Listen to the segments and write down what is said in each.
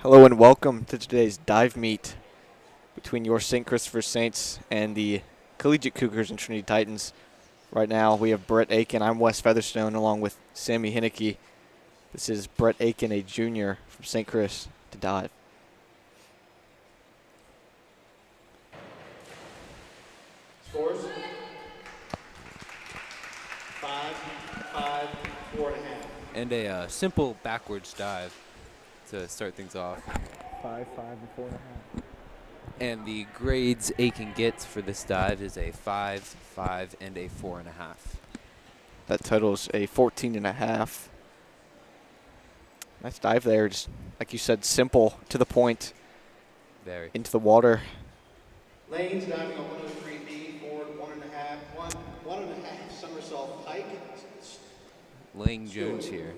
Hello and welcome to today's dive meet between your St. Christopher Saints and the Collegiate Cougars and Trinity Titans. Right now we have Brett Aiken. I'm Wes Featherstone along with Sammy Hinnicky. This is Brett Aiken, a junior from St. Chris, to dive. Scores 5, 5, 4.5. And a simple backwards dive to start things off. 5, 5, and 4.5. And the grades Aiken gets for this dive is a 5, 5, and a 4.5. That totals a 14.5. Nice dive there. Just like you said, simple, to the point, Very. into the water. Lanes diving on 103B, forward 1.5, 1.5 somersault pike. Lang Jones here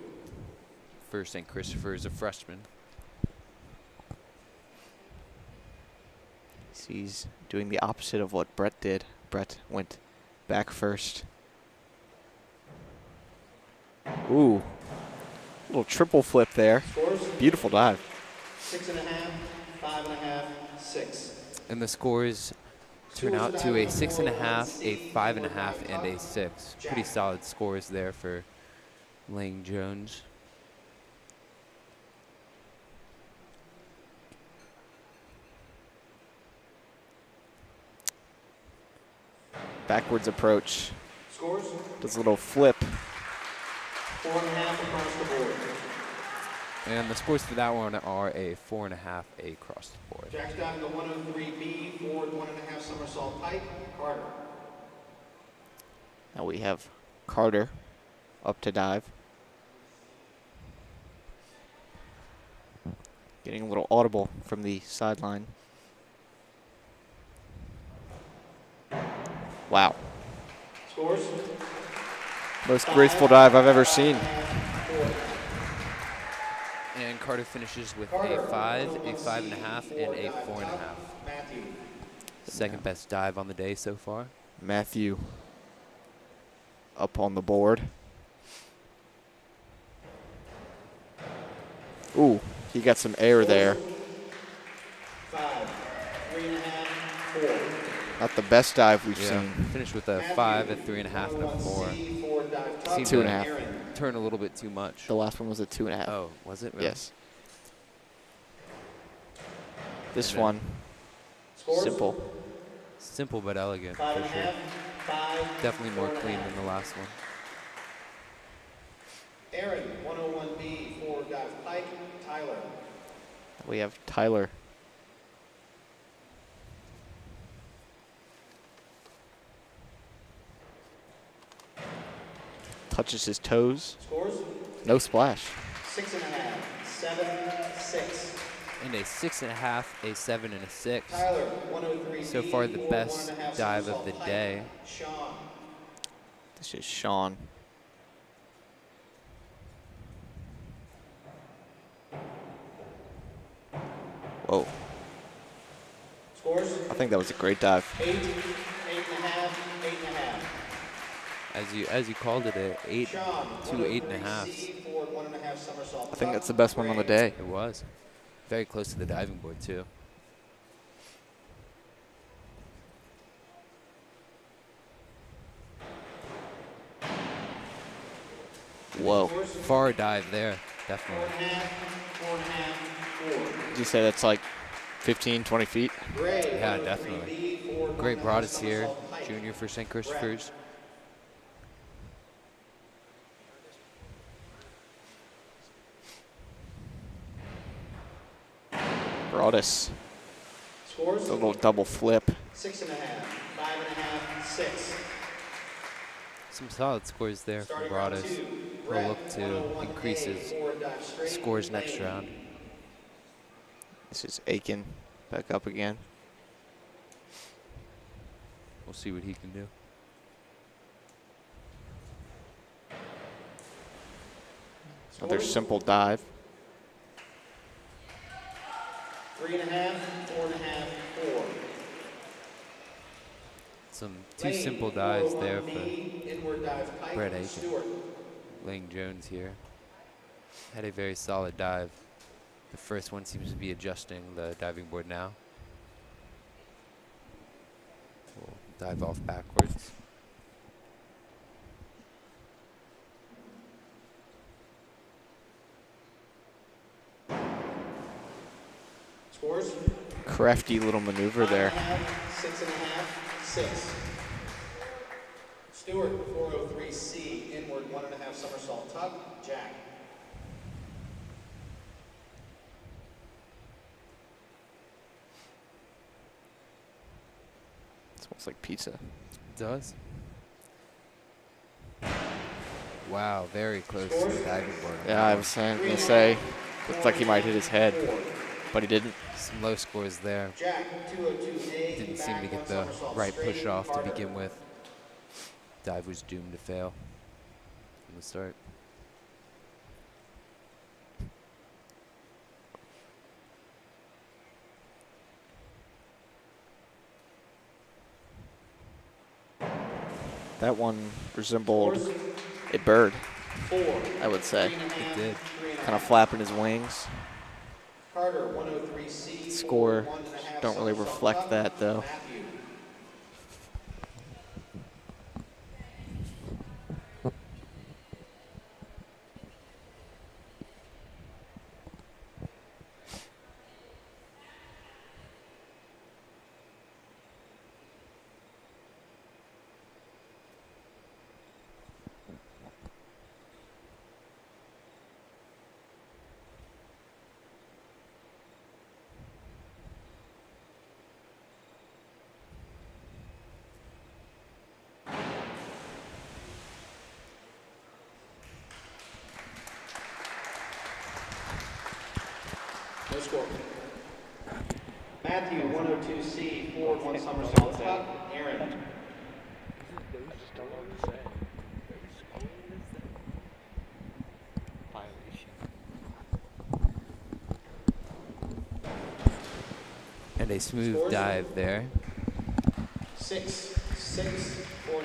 for St. Christopher as a freshman. He's doing the opposite of what Brett did. Brett went back first. Ooh, little triple flip there. Scores Beautiful dive. 6.5, 5.5, 6. And the scores turn out to a 6.5, a 5.5, and a 6. Pretty solid scores there for Lang Jones. Backwards approach. Scores Does a little flip. 4.5 across the board. And the scores for that one are a 4.5, a across the board. Jack's diving on 103B, forward 1.5 somersault pike. Carter. Now we have Carter up to dive. Getting a little audible from the sideline. Wow. Scores Most graceful dive I've ever seen. 4. And Carter finishes with Carter, a 5, a 101C, 5.5, and a dive 4.5. top. Matthew. Second best dive on the day so far. Matthew up on the board. Ooh, he got some air there. 5, 3.5, 4. Not the best dive we've Yeah, seen. finished with a 5, a 3.5, and a 4. Seemed Two and to a half. turn a little bit too much. The last one was a 2.5. Oh, was it? Really? Yes. This And then one, simple. Simple but elegant, for 5.5, sure. 5. Definitely more 4.5. clean than the last one. Aaron, 101B, forward dive pike. Tyler. We have Tyler. Touches his toes. Scores No splash. 6.5, 7, 6. And a 6.5, a 7, and a 6. Tyler, 103B. So far the forward best 1.5 dive of somersault the pike. day. Sean. This is Sean. Whoa. Scores I think that was a great dive. 8, 8.5, 8.5. As you called it, a 8 Sean, to 8.5. 103C, forward 1.5 somersault I think tuck. that's the best one on the day. It was. Very close to the diving board, too. Whoa. Far dive there, definitely. 4.5, 4. Did you say that's like 15, 20 feet? Gray, Yeah, 103B, definitely. forward Great 1.5 Broadus here, somersault pike. junior for St. Christopher's. Broadus. Scores A little double flip. 6.5, 5.5, 6. Some solid scores there from Starting round Broadus. 2. He'll Brett, look to 101A, increase his forward dive straight. scores next Lane. round. This is Aiken back up again. We'll see what he can do. Another Scores simple dive. 3.5, 4.5, 4. Some two simple dives there for Inward dive pike. Brett Aiken. Stewart. Lang Jones here. Had a very solid dive. The first one seems to be adjusting the diving board now. We'll dive off backwards. Scores? Crafty little maneuver there. 5.5, 6.5, 6. Stewart, 403C, inward 1.5 somersault tuck, jack. It's almost like pizza. Does. Wow, very close to the diving board. Yeah, I was going to say, looked like he might hit his head, but he didn't. Some low scores there. Jack, 202A, Didn't seem to back get 1 the somersault right straight, push off to harder. begin with. Dive was doomed to fail from the start. That one resembled a bird, 4, I would say. 3.5, It did. 3.5. Kind of flapping his wings. Carter, 103C, Score 1.5 don't really somersault reflect tuck, that, though. Matthew. No score. Matthew, 102C, forward 1 somersault tuck, Aaron. And a smooth Scores? dive there. 6, 6, 4.5.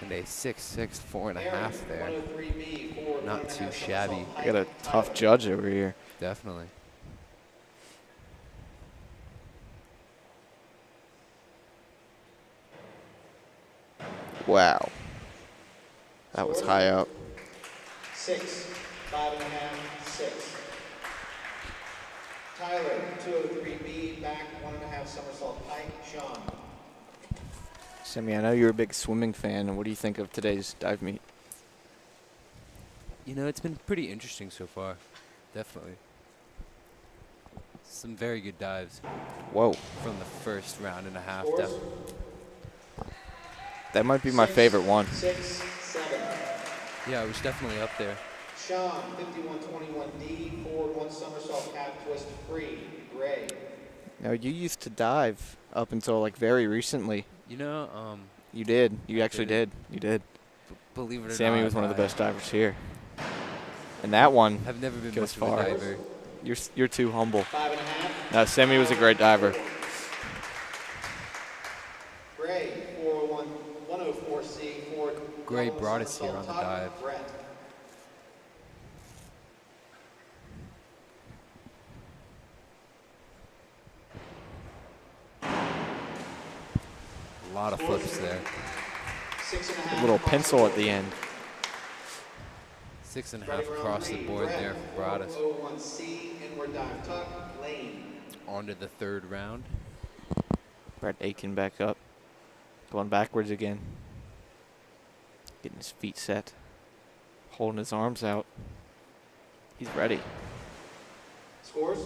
And a 6.6, 4.5 Aaron, there. 103B, forward Not 1.5 too shabby. somersault We got a pike, tough Tyler. judge over here. Definitely. Wow. That was high up. 6, 5.5, 6. Tyler, 203B, back 1.5 somersault pike, Sean. Sammy, I know you're a big swimming fan. What do you think of today's dive meet? You know, it's been pretty interesting so far. Definitely. Some very good dives Whoa. from the first round and a half. Scores? That might be my favorite one. 6, 7. Yeah, it was definitely up there. Sean, 5121D, forward 1 somersault calf twist free, Gray. Now, you used to dive up until like very recently. You know, You did. You actually did. did. You did. believe it or not, Sammy was one of the I best divers here. And that one, have never been goes much of far. a diver. you're too humble. 5.5. No, Sammy was a great diver. Gray, 401, 104C, forward. Gray double brought us here somersault on the tuck, dive. Brett. A lot of flips there. 6.5. A little across pencil at board. the end. 6.5 Ready for round across the 3, board Brett, there for Broadus. 401C, inward dive tuck, Lane. On to the third round. Brett Aiken back up. Going backwards again. Getting his feet set. Holding his arms out. He's ready. Scores?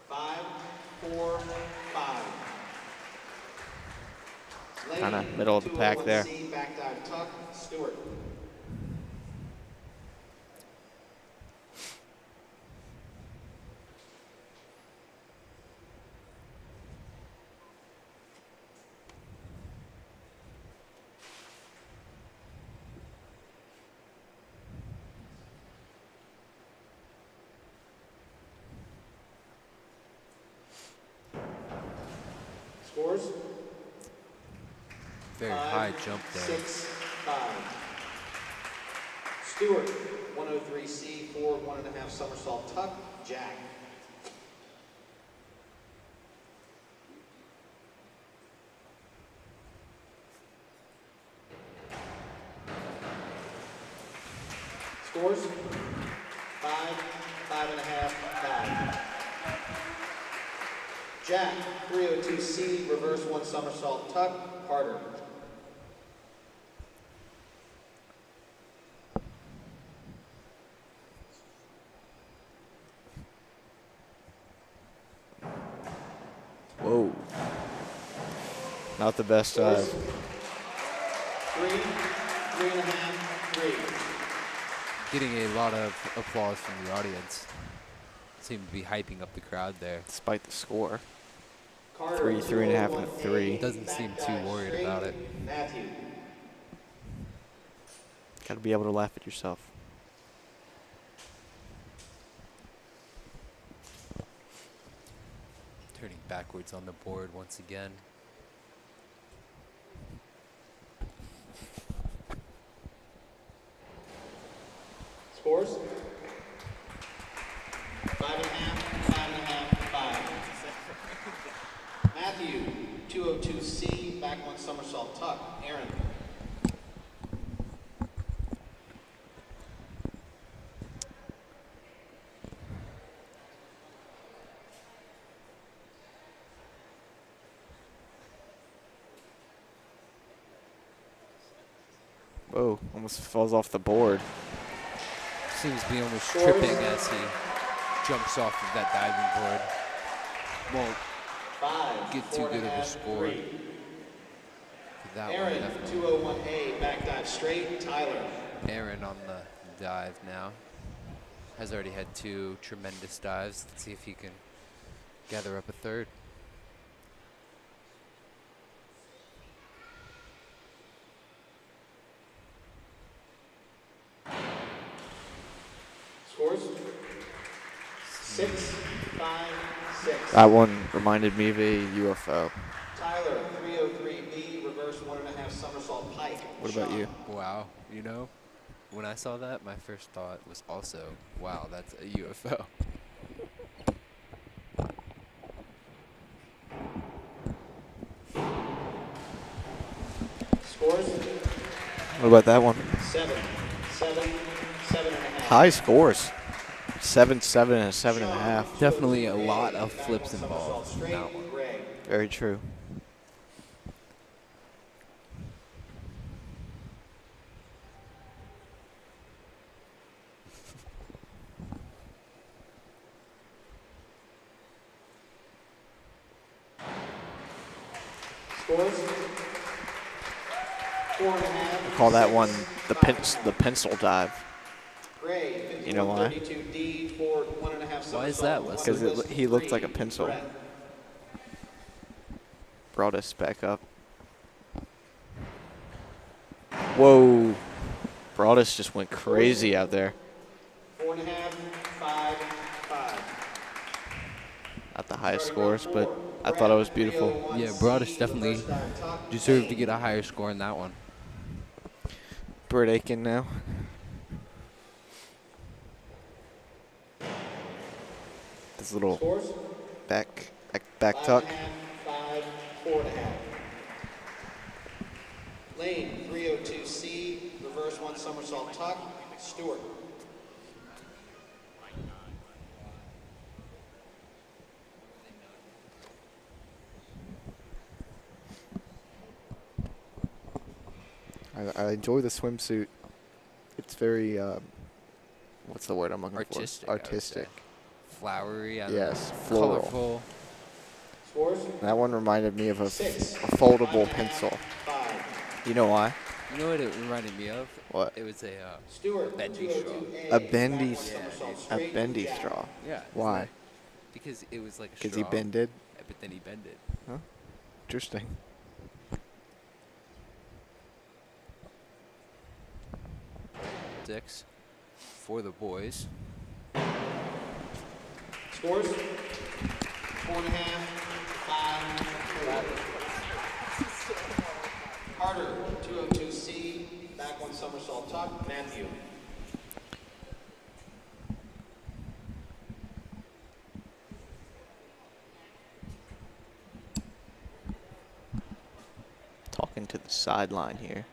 5, 4, 5. Lane, Kinda middle of the pack there. 201C, back dive tuck, Stewart. Scores? Very 5, high jump there. 6, 5. Stewart, 103C, forward 1.5 somersault tuck, jack. Scores, 5, 5.5, 5. Jack, 302C, reverse 1 somersault tuck, harder. Whoa. Not the best Scores, dive. 3, 3.5, 3. Getting a lot of applause from the audience. Seem to be hyping up the crowd there. Despite the score. Carter, 3, 3.5, and a 201A, 3. Doesn't seem back too dive worried straight, about it. Matthew. Got to be able to laugh at yourself. Turning backwards on the board once again. Scores, 5.5, 5.5, 5. Matthew, 202C, back 1 somersault tuck, Aaron. Whoa, almost falls off the board. Seems to be almost Scores. tripping as he jumps off of that diving board. Won't 5, get too good of a 4.5, score. 3. for that one, Aaron, definitely. 201A, back dive straight, Tyler. Aaron on the dive now. Has already had 2 tremendous dives. Let's see if he can gather up a third. Scores, 6, 5, 6. That one reminded me of a UFO. Tyler, 303B, reverse 1.5 somersault pike. What about Sean. you? Wow, you know, when I saw that, my first thought was also, wow, that's a UFO. Scores, What about that one? 7, 7, 7.5. High scores. 7, 7, and a 7.5. Definitely a lot of flips involved in that one. Gray. Very true. Scores, 4.5. Call that 6, one the 5. the pencil dive. Gray, You know why? 52D, forward 1.5 Why is that, somersault, Wesley? Because one twist, he looked like a 3, pencil. Brett. Brought us back up. Whoa. Broadus just went crazy out there. 4.5, 5, 5. Not the highest scores, but I thought it was beautiful. Yeah, Broadish definitely deserved to get a higher score in that one. Brett Aiken now. This little Scores, back tuck. 5, 4.5. Lane, 302C, reverse 1 somersault tuck, Stewart. I enjoy the swimsuit. It's very, what's the word I'm looking Artistic, for? I would Artistic. say. Flowery, I don't Yes, know, floral. colorful. Scores, That one reminded me of a 6, foldable 5.5, pencil. 5. You know why? You know what it reminded me of? What? It was a Stewart, bendy straw. 202A, A back bendy, 1 somersault a straight, bendy jack. straw. Yeah. isn't Why? that- Because it was like a Because straw. he bended. But then he bended. Interesting. Six for the boys. Scores, 4.5, 5, 4. Carter, 202C, back 1 somersault tuck, Matthew. walking to the sideline here.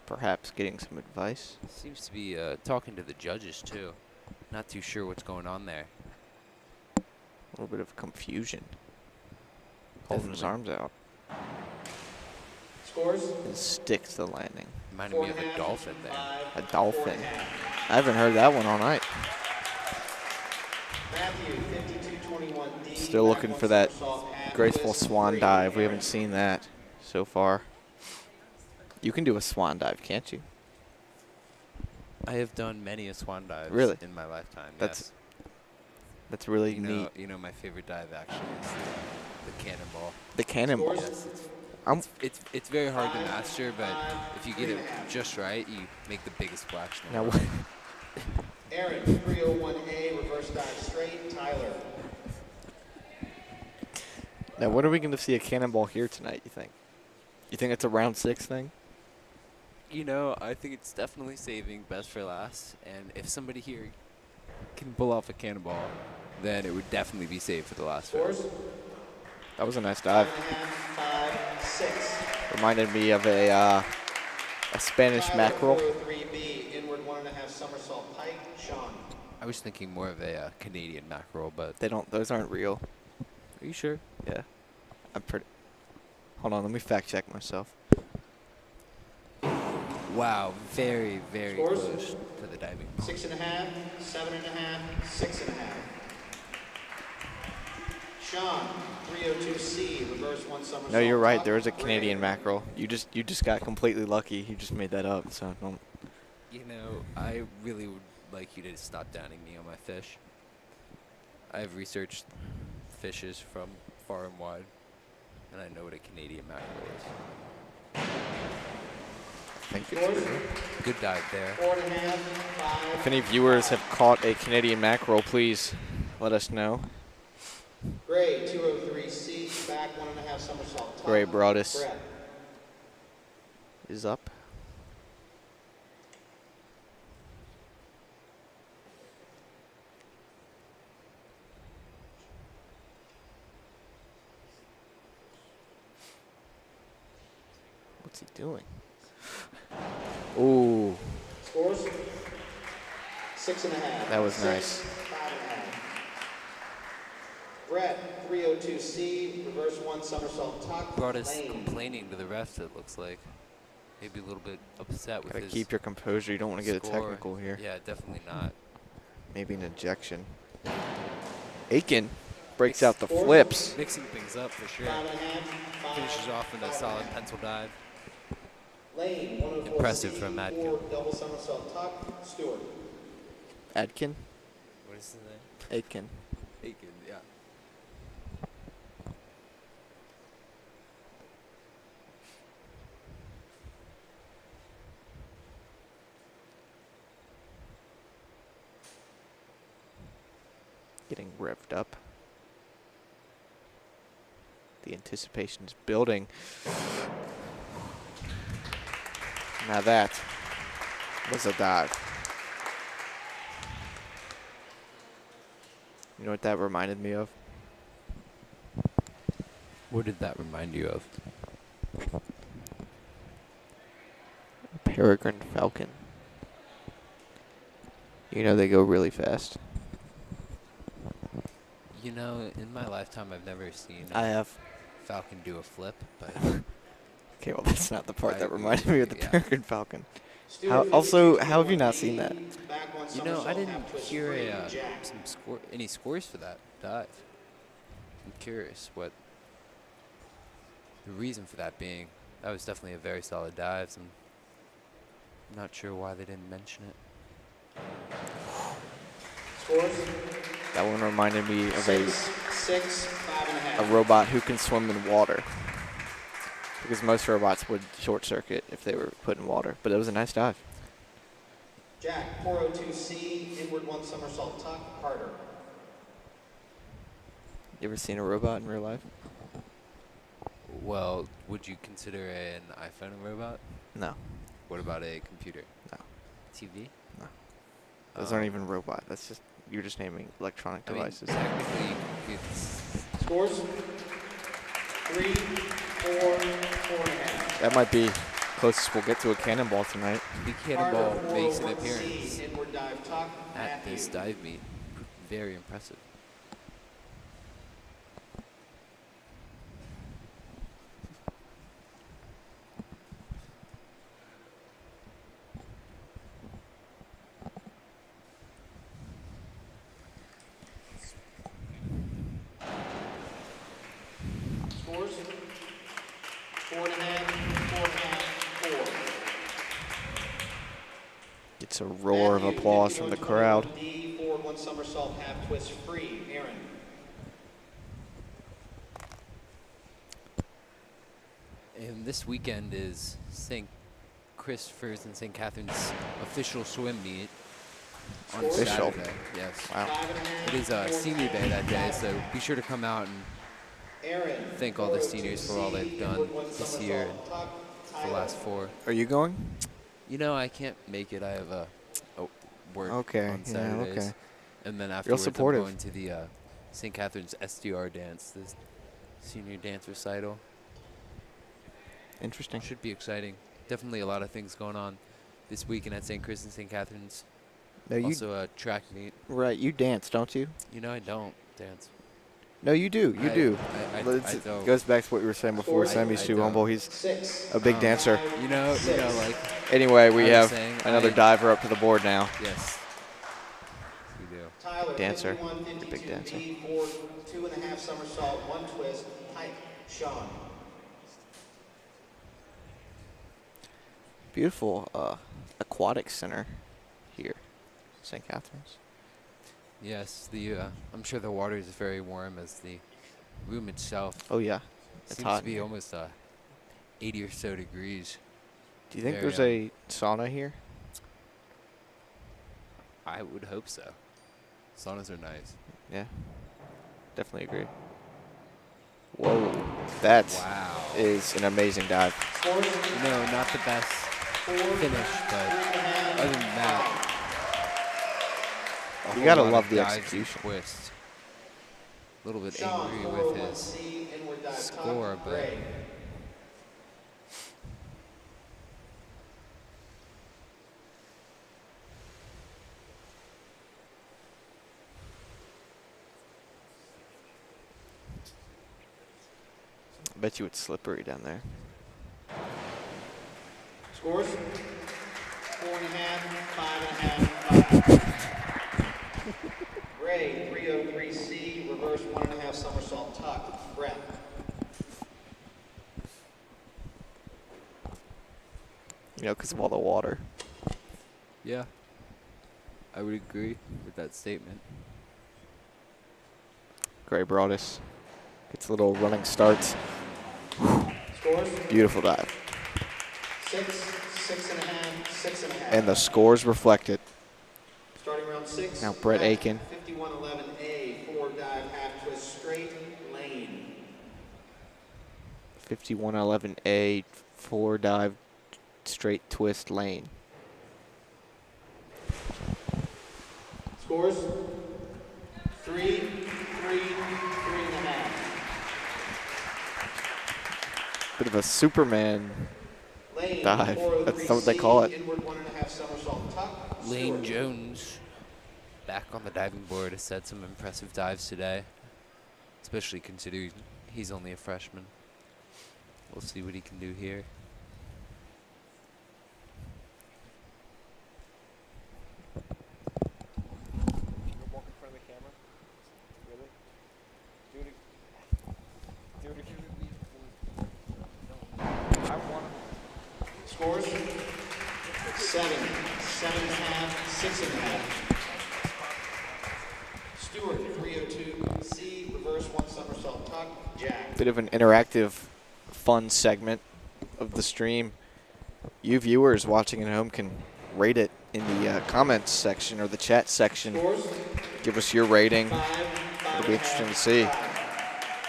Perhaps getting some advice. Seems to be talking to the judges, too. Not too sure what's going on there. A little bit of confusion. Holding his arms out. Scores? His stick to the landing. Reminded me of a dolphin there. A dolphin. I haven't heard that one all night. Matthew, 52-21D. Still looking for that graceful swan dive. We haven't seen that so far. You can do a swan dive, can't you? I have done many a swan dives Really? in my lifetime. That's yes. That's really You neat. know, my favorite dive actually is the cannonball. The cannonball. Yes, I'm it's very hard to master, but if you get it just right, you make the biggest splash in the now. world. Aaron, 301A, reverse dive straight. Tyler. Now, when are we going to see a cannonball here tonight? You think? You think it's a round 6 thing? You know, I think it's definitely saving best for last, and if somebody here can pull off a cannonball, then it would definitely be saved for the last round. Scores? That was a nice dive. 5, 6. Reminded me of a Spanish mackerel. 403B, inward 1.5 somersault pike. Sean. I was thinking more of a Canadian mackerel, but They don't. Those aren't real. are you sure? Yeah. I'm pretty. Hold on. Let me fact check myself. Wow, very, very Scores? close to the diving. 6.5, 7.5, 6.5. Sean, 302C, reverse 1 somersault. No, you're right. top, There is a rear. Canadian mackerel. You just got completely lucky. You just made that up. So don't. You know, I really would like you to stop downing me on my fish. I've researched fishes from far and wide, and I know what a Canadian mackerel is. I think it's Scores? real. Good dive there. 4.5, 5. If any viewers have caught a Canadian mackerel, please let us know. Gray, 203C, back 1.5 somersault top. Gray Broadus Brett. is up. What's he doing? Ooh, Scores? 6.5. That was 6, nice. 5.5. Brett, 302C, reverse 1 somersault top. Brought us lane. complaining to the refs, it looks like. Maybe a little bit upset with gotta his keep your composure. You don't want to get a score. technical here. Yeah, definitely not. Maybe an ejection. Aiken breaks out the flips. Mixing things up for sure. 5.5, 5. Finishes off with a solid pencil dive. Lane, 104C, Impressive from Matt 4 Gill. double somersault top. Stewart. Adkin? What is his name? Aiken. Aiken, yeah. Getting revved up. The anticipation is building. Now that was a dive. You know what that reminded me of? What did that remind you of? A peregrine falcon. You know they go really fast. You know, in my lifetime, I've never seen I a have. falcon do a flip, but Okay, well that's not the part I that agree reminded with me you, of the yeah. peregrine falcon. Stewart, Also, 52, how have you not seen that? back 1 you know, I somersault, didn't half twist hear free, a, jack. any scores for that dive. I'm curious what the reason for that being. That was definitely a very solid dive. So I'm not sure why they didn't mention it. Scores? That one reminded me of 6, 6, 5.5. a robot who can swim in water. Because most robots would short circuit if they were put in water. But it was a nice dive. Jack, 402C, inward 1 somersault top. Carter. You ever seen a robot in real life? Well, would you consider an iPhone a robot? No. What about a computer? No. TV? Those aren't even robot. That's just you're just naming electronic I mean, devices. technically, it's Scores? 3, 4, 4.5. That might be closest we'll get to a cannonball tonight. The Carter, cannonball makes an 401C, appearance inward dive tuck, at Matthew. this dive meet. Very impressive. Scores 4.5, 4.5, 4. Gets a roar of applause from the crowd. D, forward 1 somersault, half twist free. Aaron. And this weekend is St. Christopher's and St. Catherine's official swim meet on Official. Saturday. Yes. Wow. 5.5, It is senior day that day, so be sure to come out and Aaron. thank all the seniors for all they've done this year and for the last 4. Are you going? You know, I can't make it. I have a work Okay, on yeah, Saturdays. okay. And then afterwards, I'm supportive. going to the St. Catherine's SDR dance, the senior dance recital. Interesting. Should be exciting. Definitely a lot of things going on this weekend at St. Chris and St. Catherine's. No, you Also a track meet. right. You dance, don't you? You know, I don't dance. No, you do. You do. I It don't. goes back to what we were saying before. Sammy's I too don't. humble. He's 6. a big dancer. You know, like, Anyway, we I was have saying, another diver up to the board now. yes, we do. Tyler, Dancer. 51, Big 52, dancer. D, forward 2.5 somersault, 1 twist, pike. Sean. Beautiful aquatic center here, St. Catherine's. Yes, I'm sure the water is very warm as the room itself Oh yeah, it's seems hot. to be in here. almost 80 or so degrees. Do you think very, there's a sauna here? I would hope so. Saunas are nice. Yeah, definitely agree. Whoa, that is Wow. an amazing dive. Scores No, not the best 4, finish, but 3.5, other than that, a You whole gotta lot love of the dives and execution. Twists. A little bit Sean, angry with his 401C, inward dive score, tuck, but Gray. I bet you it's slippery down there. Scores 4.5, 5.5, 5. Gray, 303C, reverse 1.5 somersault tuck. Brett. You know, because of all the water. yeah, I would agree with that statement. Gray Broadus gets a little running starts. Scores Beautiful dive. 6, 6.5, 6.5. And the scores reflect it. Starting round 6. Now Brett Aiken. 5111A, forward dive, half twist straight, lane. 5111A, 4 dive, straight twist lane. Scores 3, 3.5. Bit of a Superman Lane, dive. 403C, That's what they call it. Inward 1.5 somersault tuck. Lane Stewart. Jones back on the diving board has set some impressive dives today, especially considering he's only a freshman. We'll see what he can do here. Walk in front of the camera? Really? Do it again. I want Scores 7, 7.5, 6.5. Stewart, 302C, reverse 1 somersault tuck, Jack. Bit of an interactive, fun segment of the stream. You viewers watching at home can rate it in the comments section or the chat section. Scores Give us your rating. 5, It'll be interesting to see. 5.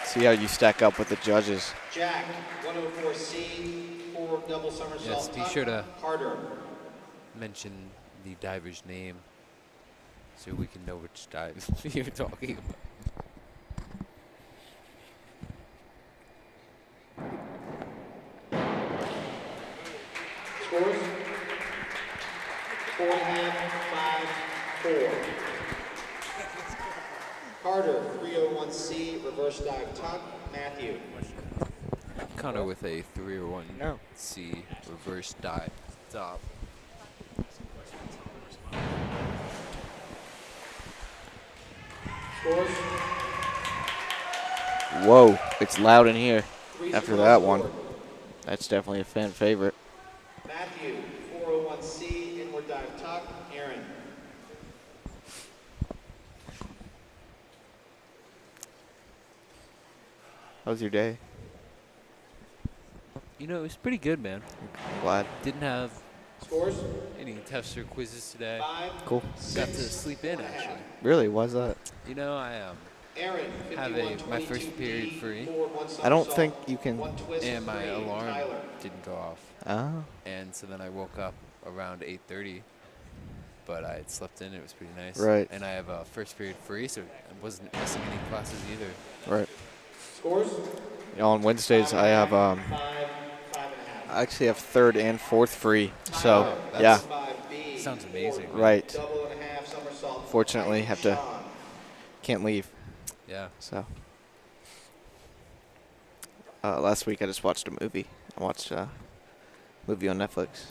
See how you stack up with the judges. Jack, 104C, forward double somersault Yes, be tuck, sure to Carter. mention the diver's name so we can know which dive you're talking about. 301C, reverse dive tuck, Matthew. Connor with a 301 No. C reverse dive top. Scores. Whoa, it's loud in here after 3-0 that one. scored. That's definitely a fan favorite. Matthew, 401C, inward dive tuck, Aaron. How was your day? You know, it was pretty good, man. I'm glad. Didn't have Scores. any tests or quizzes today. 5, Cool. Got 6, to sleep in, actually. Really? Why's that? You know, I Aaron, have my first period 51-22D, free, forward, one I don't somersault, think you can. one twist, and my 3, alarm Tyler. didn't go off. Oh. And so then I woke up around 8:30, but I had slept in. It was pretty nice. Right. And I have a first period free, so I wasn't missing any classes either. Right. Scores. You know, on Wednesdays I have 5.5. I actually have third and fourth free. So Wow, yeah, that's- 5B, Sounds amazing. man. right. double and a half somersault. Fortunately, Mike have to- Sean. Can't leave. Yeah. So last week I just watched a movie. I watched a movie on Netflix.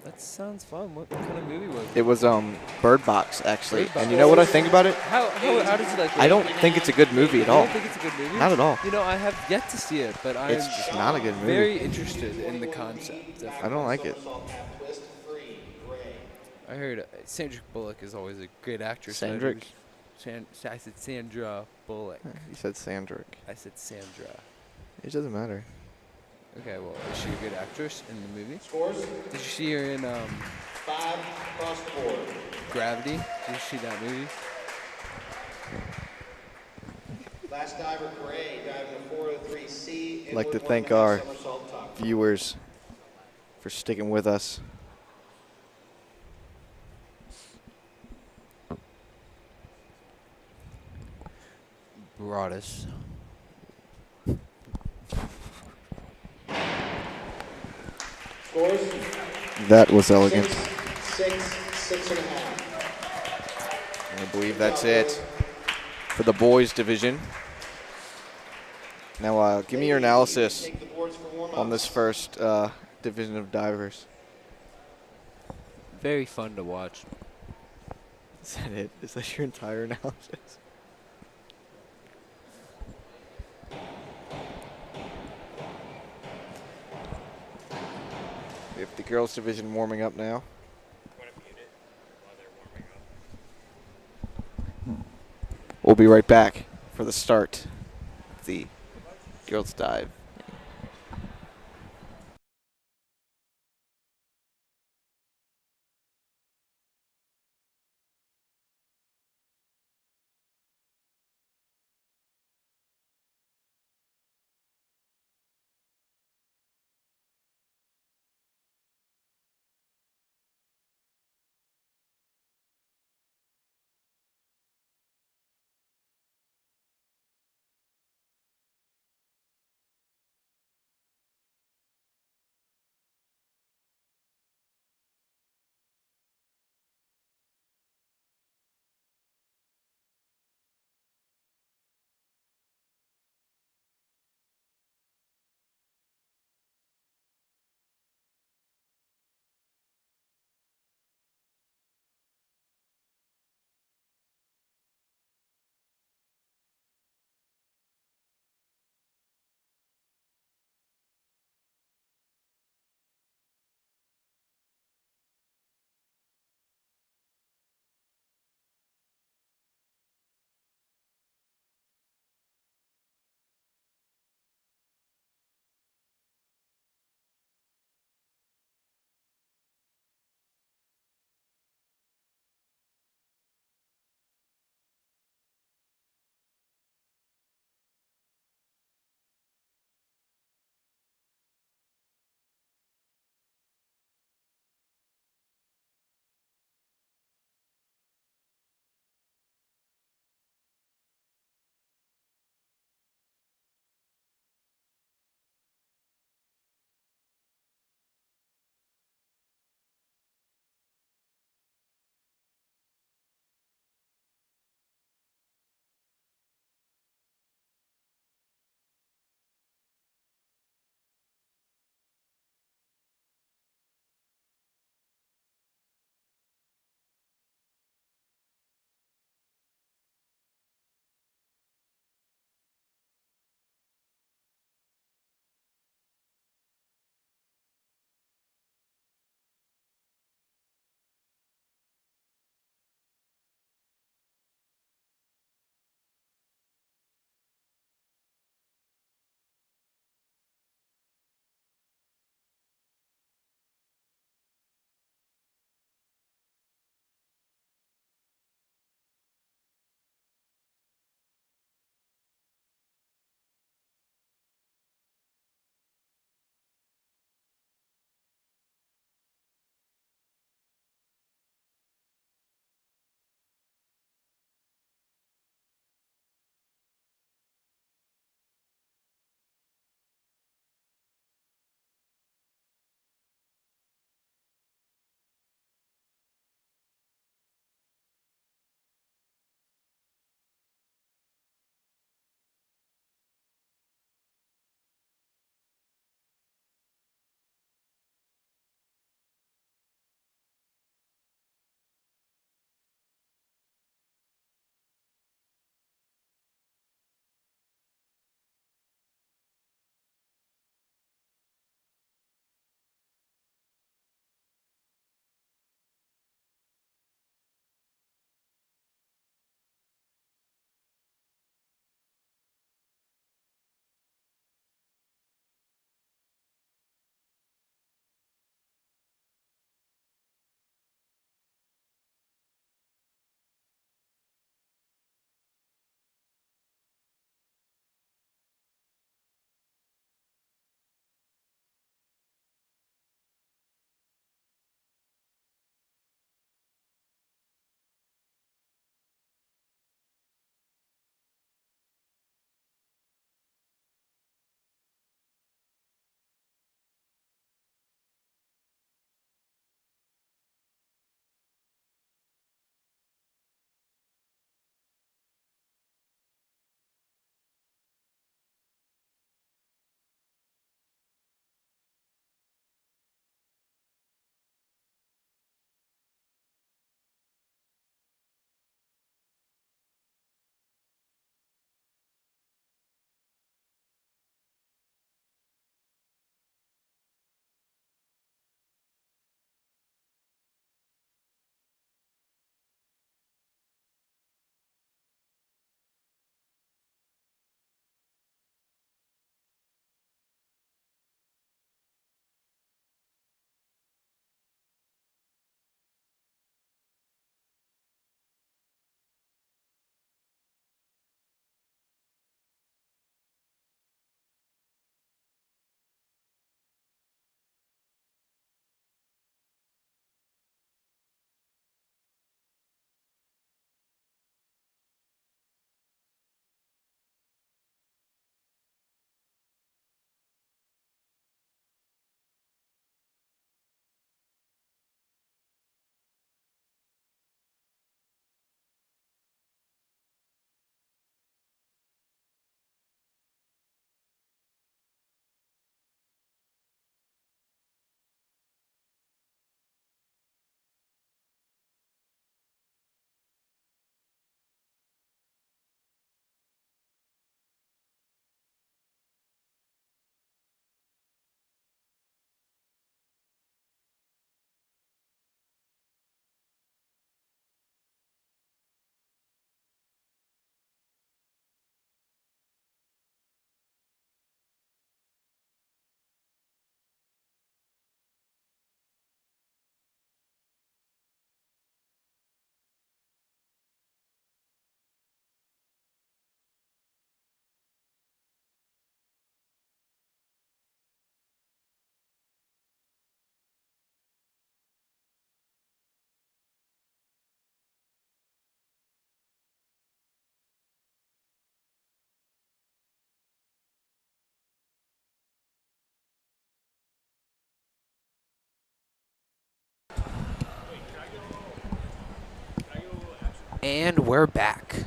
That sounds fun. What kind of movie was it? It was Bird Box actually. Bird And you know what I think about it? How does it like? I don't think it's a good movie at You all. don't think it's a good movie? Not at all. You know, I have yet to see it, but I'm It's just not a good movie. very interested in the concept. I don't like it. Somersault half twist, 3, Gray. I heard Sandra Bullock is always a great actress. and I Sandrick? heard I said Sandra Bullock. You said Sandrick. I said Sandra. It doesn't matter. Okay, well, is she a good actress in the movie? Scores. Did you see her in 5 across the board. Gravity? Did you see that movie? Last diver, Gray, diving a 403C. Like to inward thank 1.5 our somersault tuck. Viewers for sticking with us. Broadus. Scores. That was elegant. 6, 6.5. I believe that's it for the boys division. Now, give me your analysis Take the boards for warm-ups. on this first division of divers. Very fun to watch. Is that it? Is that your entire analysis? We have the girls division warming up now. We'll be right back for the start of the girls dive. And we're back.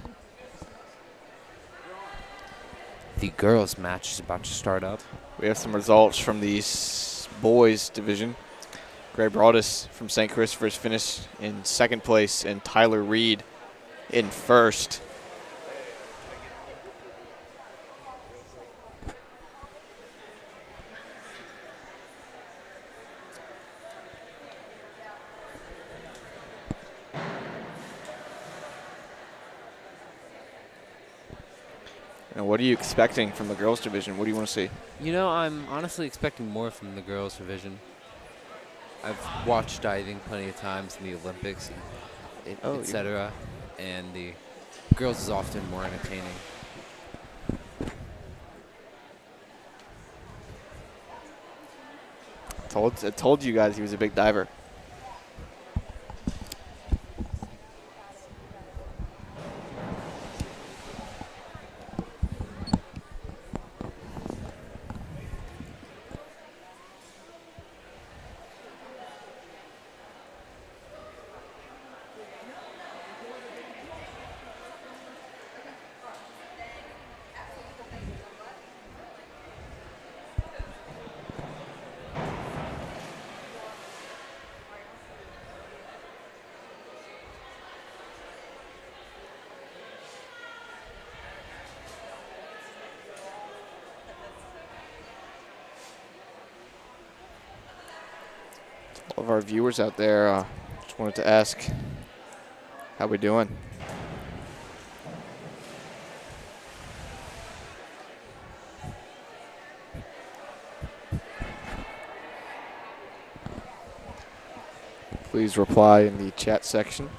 The girls' match is about to start up. We have some results from the boys division. Gray Broadus from St. Christopher's finished in second place, and Tyler Reed in first. And what are you expecting from the girls division? What do you want to see? You know, I'm honestly expecting more from the girls' division. I've watched diving plenty of times in the Olympics, and etc. And the girls is often more entertaining. I told you guys he was a big diver. All of our viewers out there, just wanted to ask, how we doing? Please reply in the chat section.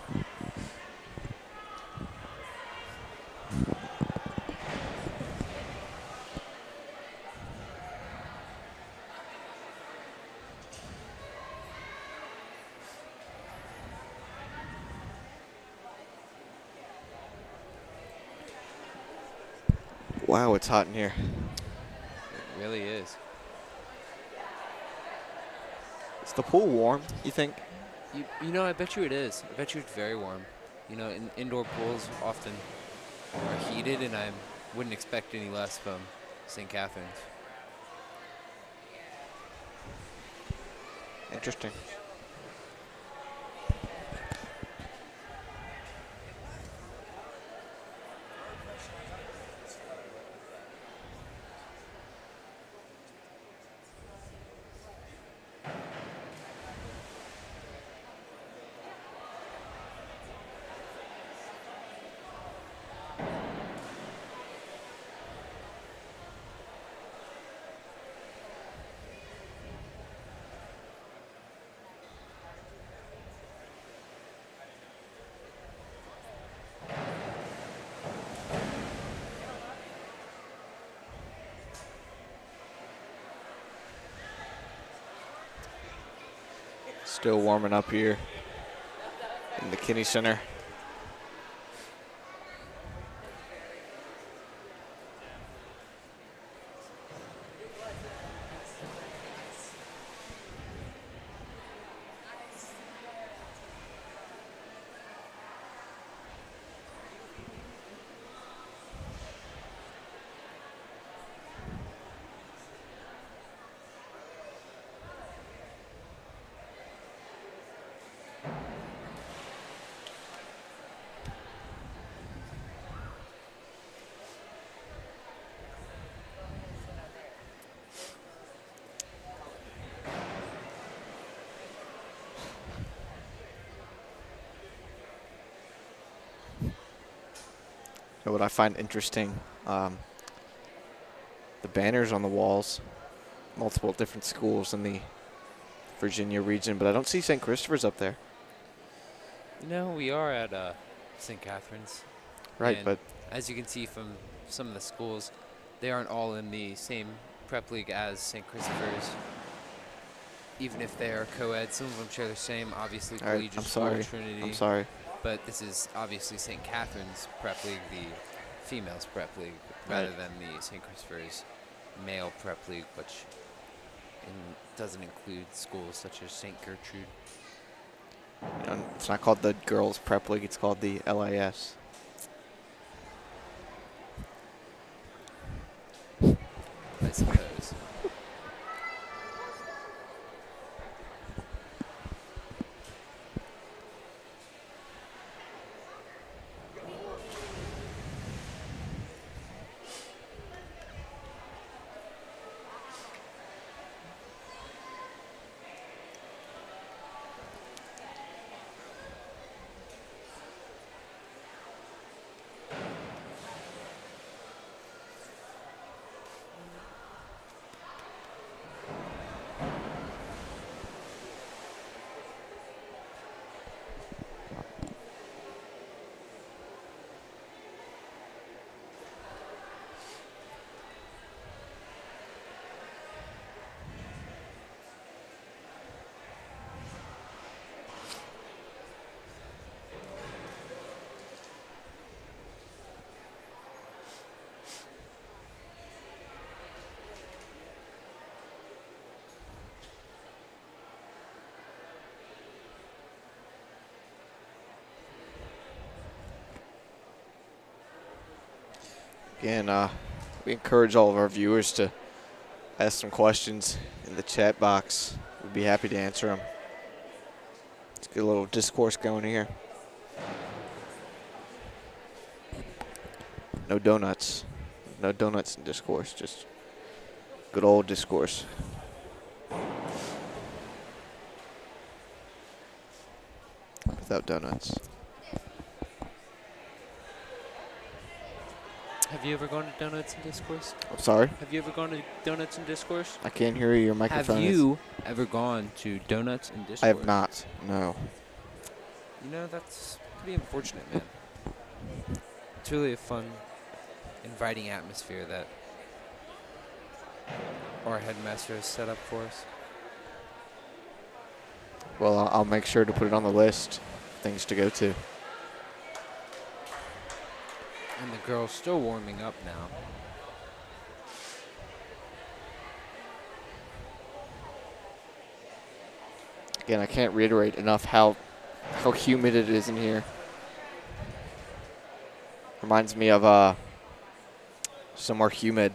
Wow, it's hot in here. It really is. Is the pool warm, you think? You know, I bet you it is. I bet you it's very warm. You know, indoor pools often are heated, and I wouldn't expect any less from St. Catherine's. Interesting. Still warming up here in the Kinney Center. You know what I find interesting, the banners on the walls, multiple different schools in the Virginia region, but I don't see St. Christopher's up there. You know, we are at St. Catherine's. Right, and but as you can see from some of the schools, they aren't all in the same prep league as St. Christopher's. Even if they are co-ed, some of them share the same, obviously, all right, Collegiate I'm School, sorry. Trinity. I'm sorry. But this is obviously St. Catherine's prep league, the females prep league, rather than the St. Christopher's male prep league, which doesn't include schools such as St. Gertrude. It's not called the Girls Prep League. It's called the LIS. I suppose. Again, we encourage all of our viewers to ask some questions in the chat box. We'd be happy to answer them. Let's get a little discourse going here. No donuts. No donuts in discourse, just good old discourse. Without donuts. Have you ever gone to Donuts and Discourse? I'm sorry? Have you ever gone to Donuts and Discourse? I can't hear you. Your microphone Have is... you ever gone to Donuts and Discourse? I have not. No. You know, that's pretty unfortunate, man. It's really a fun, inviting atmosphere that our headmaster has set up for us. Well, I'll make sure to put it on the list. Things to go to. And the girl's still warming up now. Again, I can't reiterate enough how humid it is in here. Reminds me of somewhere humid.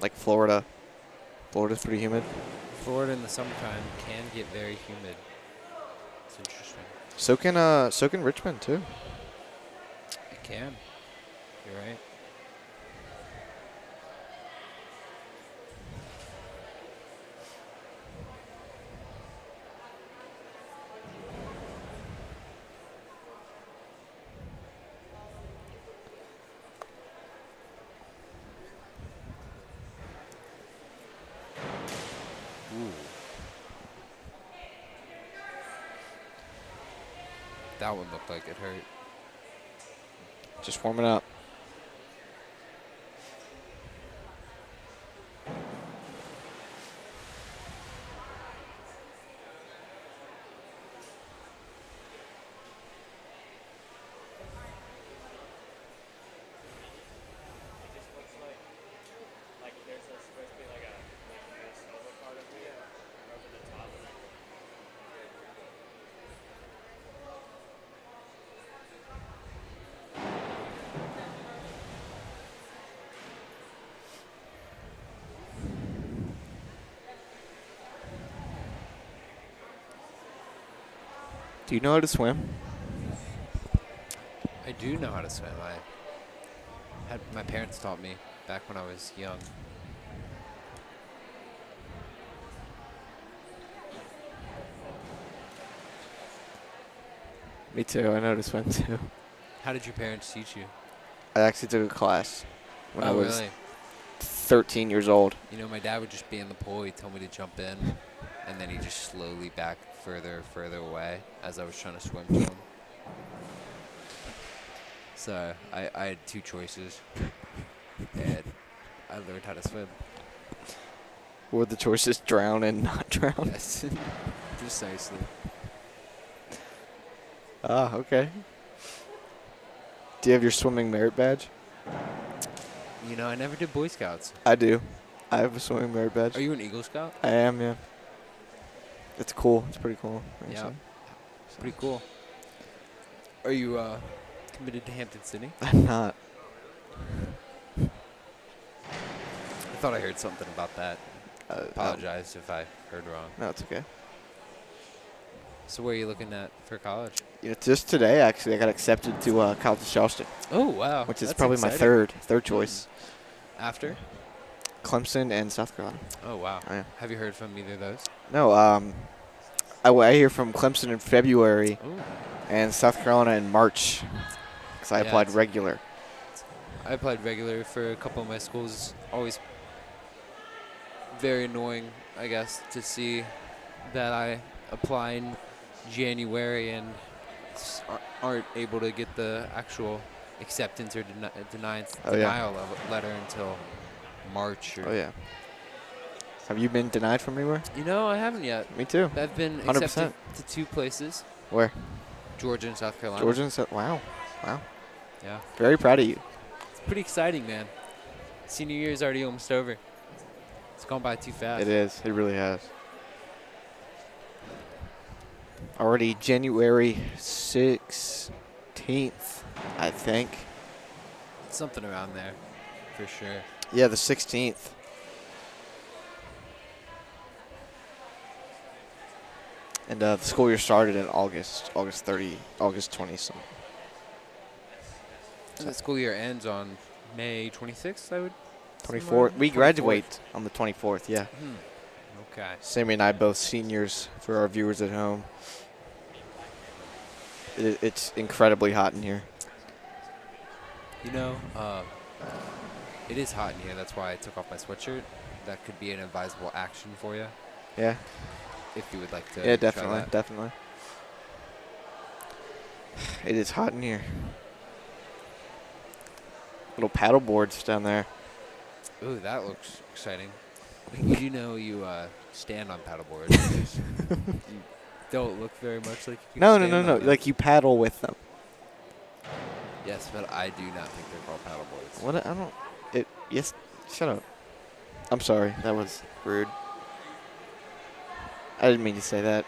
Like Florida. Florida's pretty humid. Florida in the summertime can get very humid. It's interesting. So can Richmond too. It can. You're right. Ooh. That one looked like it hurt. Just warming up. It just looks like there's supposed to be like a silver part of me over the top of it. Do you know how to swim? I do know how to swim. My parents taught me back when I was young. Me too. I know how to swim too. How did your parents teach you? I actually took a class when I was really? 13 years old. You know, my dad would just be in the pool. He'd tell me to jump in, and then he'd just slowly back further away as I was trying to swim to him. So I had two choices, and I learned how to swim. What were the choices? Drown and not drown? Yes, precisely. Ah, okay. Do you have your swimming merit badge? You know, I never did Boy Scouts. I do. I have a swimming merit badge. Are you an Eagle Scout? I am, yeah. It's cool. It's pretty cool. Yeah. actually. Pretty cool. Are you committed to Hampton City? I'm not. I thought I heard something about that. Apologize if I heard wrong. No, it's okay. So where are you looking at for college? Just today, actually, I got accepted to College of Charleston, Oh, wow. which is That's probably my exciting. third choice. After? Clemson and South Carolina. Oh, wow. Oh, yeah. Have you heard from either of those? No, I hear from Clemson in February Ooh. and South Carolina in March because I Yeah, applied it's- regular. I applied regular for a couple of my schools. Always very annoying, I guess, to see that I apply in January and aren't able to get the actual acceptance or Oh, yeah. denial letter until March. Or Oh, yeah. Have you been denied from anywhere? You know, I haven't yet. Me too. I've been 100%. accepted to 2 places, Where? Georgia and South Carolina. Georgia and South. Wow. Wow. Yeah. Very proud of you. It's pretty exciting, man. Senior year is already almost over. It's gone by too fast. It is. It really has. Already January 16th, I think. Something around there, for sure. Yeah, the 16th. And the school year started in August 30, August 20 something. So the school year ends on May 26th, I would. 24th. We graduate on the 24th, yeah. Okay. Sammy and I both seniors for our viewers at home. It's incredibly hot in here. You know, it is hot in here. That's why I took off my sweatshirt. That could be an advisable action for you Yeah. if you would like to. Yeah, try definitely, that. definitely. It is hot in here. Little paddle boards down there. Ooh, that looks exciting. You do know you stand on paddleboards. You don't look very much like you can No. stand on them. Like you paddle with them. Yes, but I do not think they're called paddleboards. What? I don't. It. Yes. Shut up. I'm sorry. That was rude. I didn't mean to say that.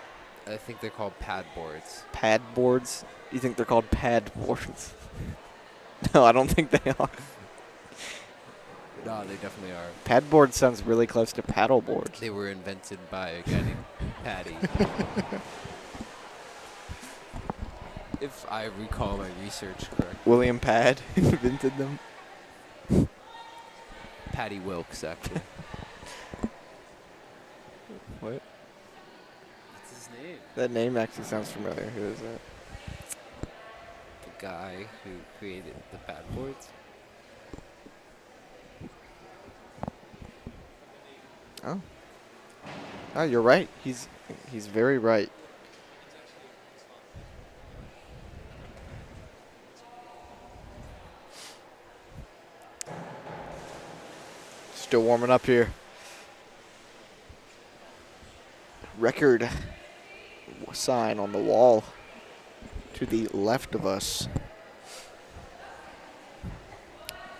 I think they're called pad boards. Pad boards? You think they're called pad boards? No, I don't think they are. No, they definitely are. Pad board sounds really close to paddle boards. They were invented by a guy named Patty. If I recall my research correctly. William Pad invented them. Patty Wilkes, actually. What? What's his name? That name actually sounds familiar. Who is that? The guy who created the pad boards. Oh. Oh, you're right. He's very right. Still warming up here. Record sign on the wall to the left of us.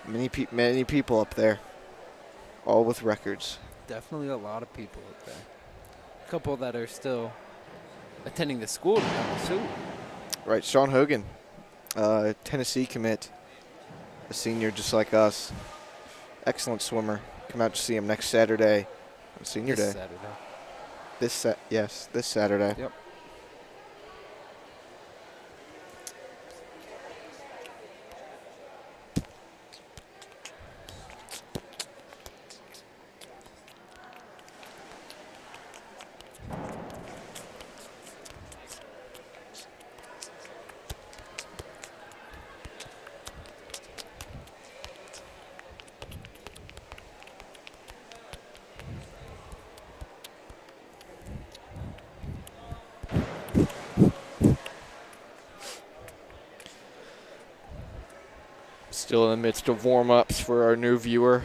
Many people up there, all with records. Definitely a lot of people up there. A couple that are still attending the school, to be honest, too. Right, Sean Hogan, Tennessee commit, a senior just like us. Excellent swimmer. Come out to see him next Saturday on Senior This Day. Saturday. This Saturday. Yep. Still in the midst of warm-ups for our new viewer.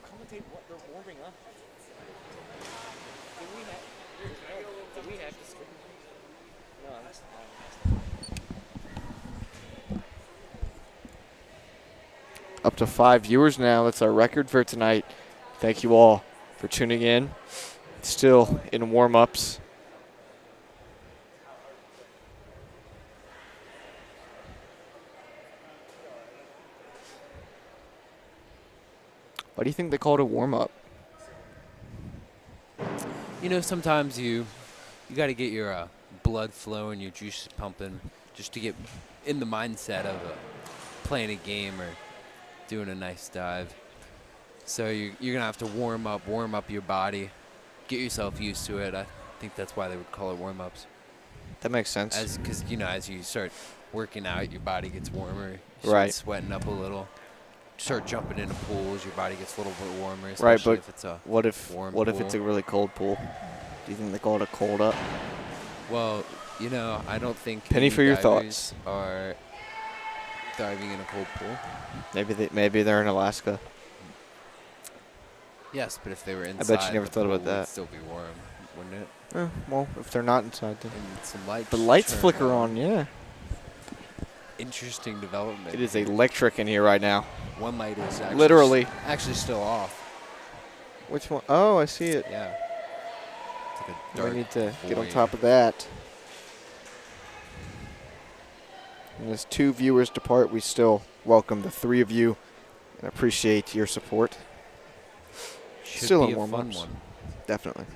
Commentate what they're warming up. Do we have to screen? No, that's up to 5 viewers now. That's our record for tonight. Thank you all for tuning in. Still in warm-ups. Why do you think they call it a warm-up? You know, sometimes you got to get your blood flowing, your juices pumping, just to get in the mindset of playing a game or doing a nice dive. So you're gonna have to warm up your body, get yourself used to it. I think that's why they would call it warm-ups. That makes sense. Because as you start working out, your body gets warmer. You start Right. sweating up a little. Start jumping into pools, your body gets a little bit warmer. Right, Especially but if it's a what if warm it's a pool. really cold pool? Do you think they call it a cold up? Well, I don't think Penny any for your divers thoughts. are diving in a cold pool. Maybe they're in Alaska. Yes, but if they were you inside, never the thought pool about that. would still be warm, wouldn't it? Well, if they're not inside, then And some lights. the lights turn flicker on. Yeah, Interesting development. it is electric in here right now. One light is actually Literally. actually still off. Which one? Oh, I see it. Yeah. It's like a We dark need to get on void. top of that. And as 2 viewers depart, we still welcome the 3 of you and appreciate your support. Should Still be in a fun warm-ups. one. Definitely.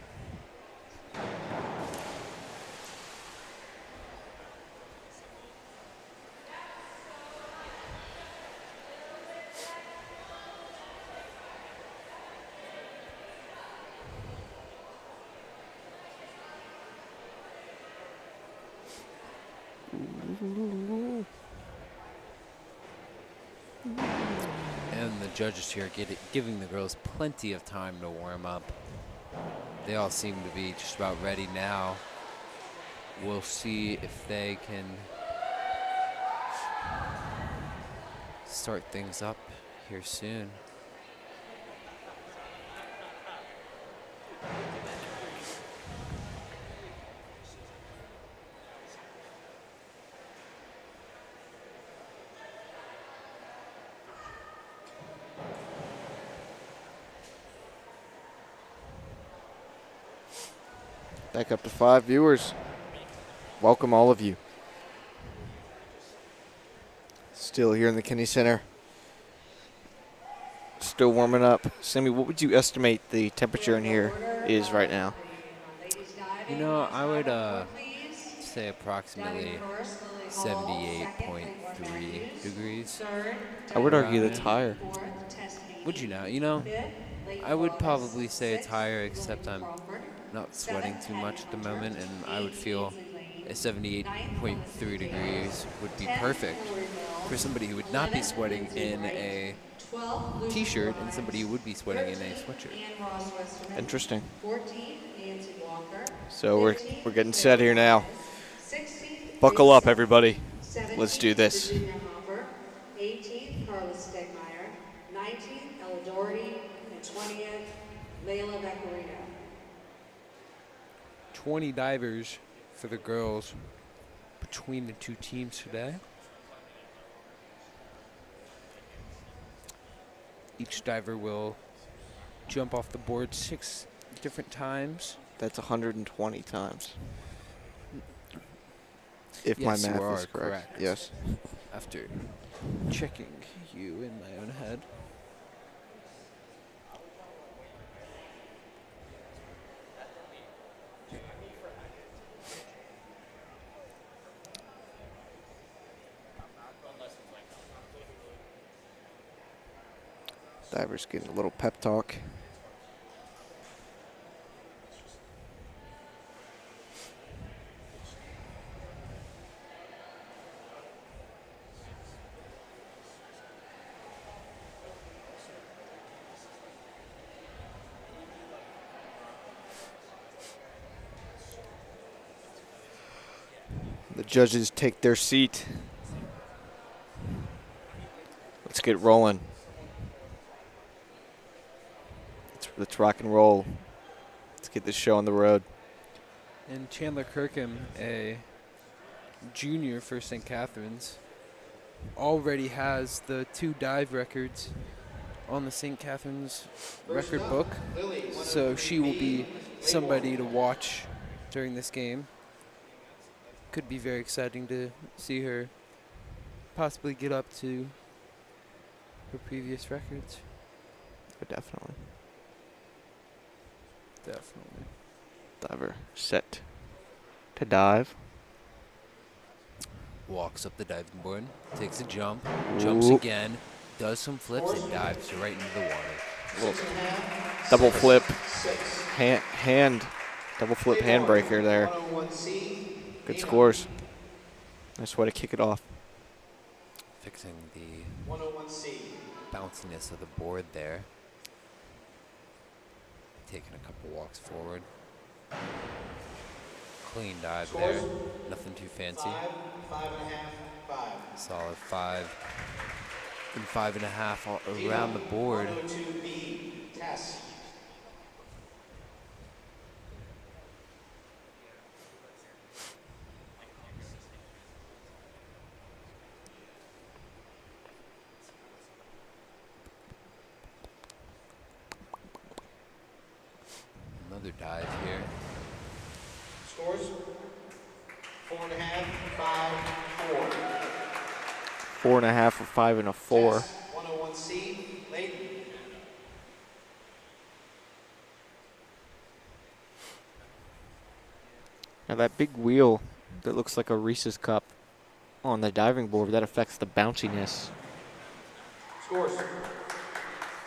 And the judges here giving the girls plenty of time to warm up. They all seem to be just about ready now. We'll see if they can start things up here soon. Back up to 5 viewers. Welcome all of you. Still here in the Kinney Center. Still warming up. Sammy, what would you estimate the temperature in here is right now? I would say approximately 78.3 degrees. I would argue around that's there. higher. Would you now? I would probably say it's higher, except I'm not sweating too much at the moment, and I would feel a 78.3 degrees would be perfect for somebody who would not be sweating in a t-shirt and somebody who would be sweating in a sweatshirt. Interesting. So we're getting set here now. Buckle up, everybody. Let's do this. 18th, Carlos Stegmeyer. 19th, Ella Doherty. And 20th, Layla Vaccarino. 20 divers for the girls between the 2 teams today. Each diver will jump off the board 6 different times. That's 120 times. If Yes, my you math are is correct. correct. Yes. After checking you in my own head. Divers getting a little pep talk. The judges take their seat. Let's get rolling. Let's rock and roll. Let's get this show on the road. And Chandler Kirkham, a junior for St. Catherine's, already has the 2 dive records on the St. Catherine's First record up, book. Lily, So she will 103B, be somebody to Claiborne. watch during this game. Could be very exciting to see her possibly get up to her previous records. But definitely. Definitely. Diver set to dive. Walks up the diving board, takes a jump, jumps Ooh. again, does some flips, and dives right into the water. Little 6.5. double 6, flip, 6. hand, double flip Claiborne, handbreaker there. 101C. Good Dana, scores. Nice way to kick it off. Fixing the 101C. bounciness of the board there. Taking a couple walks forward. Clean dive there. Scores? Nothing too fancy. 5, 5.5, 5. Solid 5 and 5.5 all around the board. 102B, TES. Another dive here. Scores? 4.5, 5, 4. 4.5, a 5, and a 4. TES, 101C, Layton. Now that big wheel that looks like a Reese's cup on the diving board, that affects the bounciness. Scores?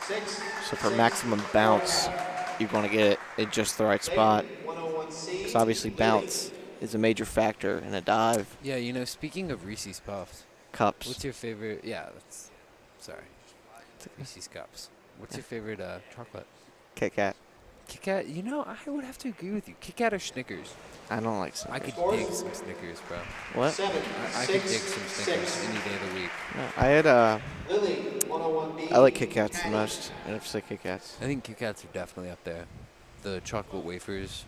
6. So for 6, maximum bounce, 4.5. you want to get it in just the right spot. Layton, 101C. Because obviously Lily. bounce is a major factor in a dive. Yeah, you know, speaking of Reese's Puffs, Cups. what's your favorite? Yeah, that's. Sorry. Reese's Cups. What's your favorite chocolate? Kit Kat. Kit Kat? You know, I would have to agree with you. Kit Kat or Snickers? I don't like I Snickers. could dig some Snickers, bro. What? 7, I could 6, dig some Snickers 6. any day of the week. No, I had Lily, 101B. I like Kit Kats the Caddy. most. And if say Kit Kats. I think Kit Kats are definitely up there. The chocolate wafers.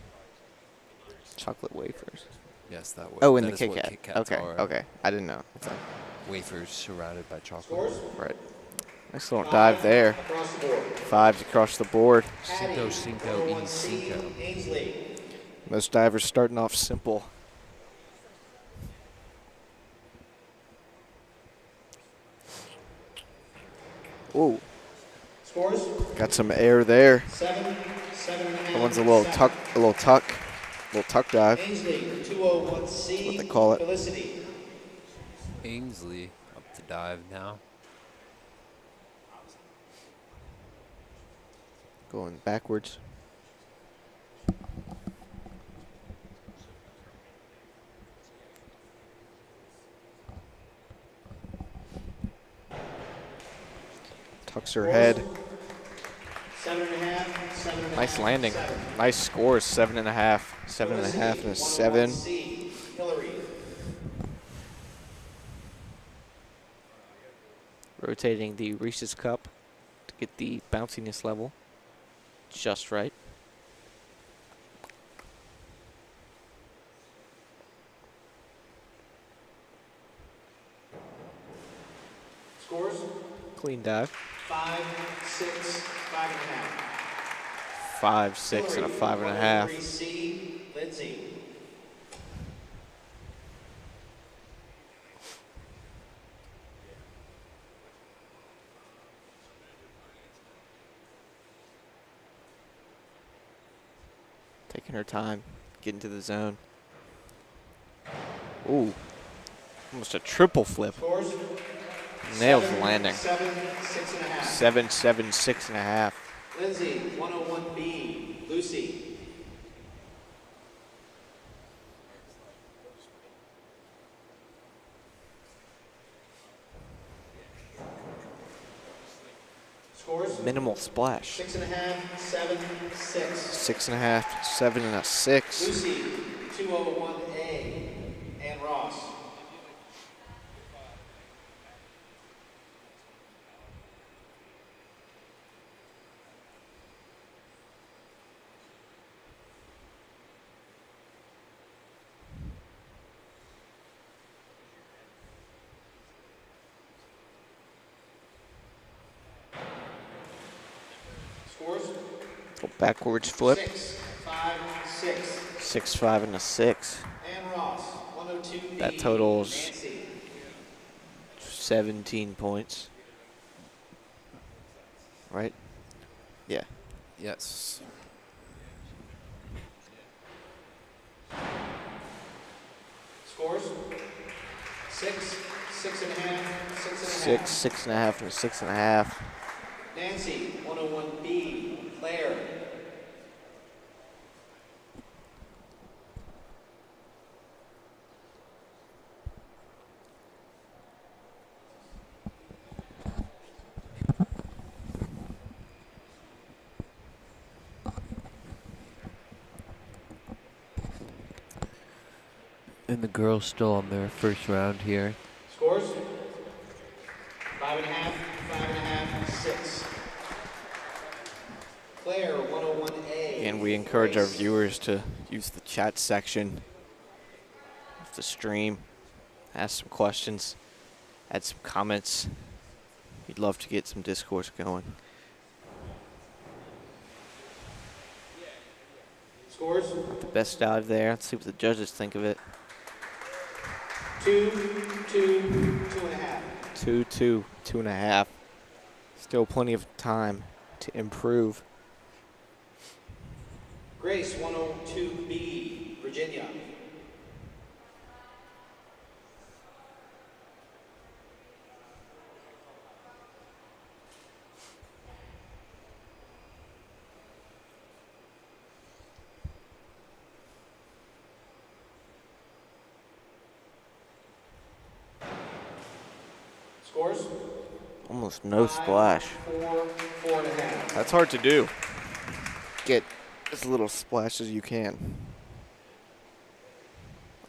Chocolate wafers. Yes, that was. Oh, in that the is Kit what Kat. Kit Kats Okay, are. okay. I didn't know. Okay. Wafers surrounded by chocolate. Scores? Right. Nice little dive there. Across the board. 5s across the board. Cinco, cinco, y 101C, cinco. Ainsley. Most divers starting off simple. Ooh, Scores? got some air there. 7, 7.5. That one's a little 7. tuck, little tuck dive. Ainsley, 201C. That's what they call it. Felicity. Ainsley up to dive now. Going backwards. Tucks her head. 7.5, 7.5. Nice landing. 7. Nice scores. 7.5. 7.5 and a 7. 101C, Hillary. Rotating the Reese's cup to get the bounciness level just right. Scores? Clean dive. 5, 6, 5.5. 5, 6, and a 5.5. 103C, Lindsay. Taking her time, getting to the zone. Ooh, almost a triple flip. Scores? Nails the 7, landing. 7, 6.5. 7, 7, 6.5. Lindsay, 101B, Lucy. Scores? Minimal splash. 6.5, 7, 6. 6.5, 7, and a 6. Lucy, 201A, and Ross. Go backwards flip. 6, 5, 6. 6, 5, and a 6. And Ross, 102B. That totals Nancy. 17 points. Right? Yeah. Yes. Scores? 6, 6.5, 6.5. 6, 6.5, and a 6.5. Nancy, 101B. Claire. And the girls still on their first round here. Scores? 5.5, 5.5, 6. Claire, 101A. And we encourage our Grace. viewers to use the chat section of the stream, ask some questions, add some comments. We'd love to get some discourse going. Scores? The best dive there. Let's see what the judges think of it. 2, 2, 2.5. 2, 2, 2.5. Still plenty of time to improve. Grace, 102B. Virginia. Scores? Almost no 5, splash. 4, 4.5. That's hard to do. Get as little splash as you can.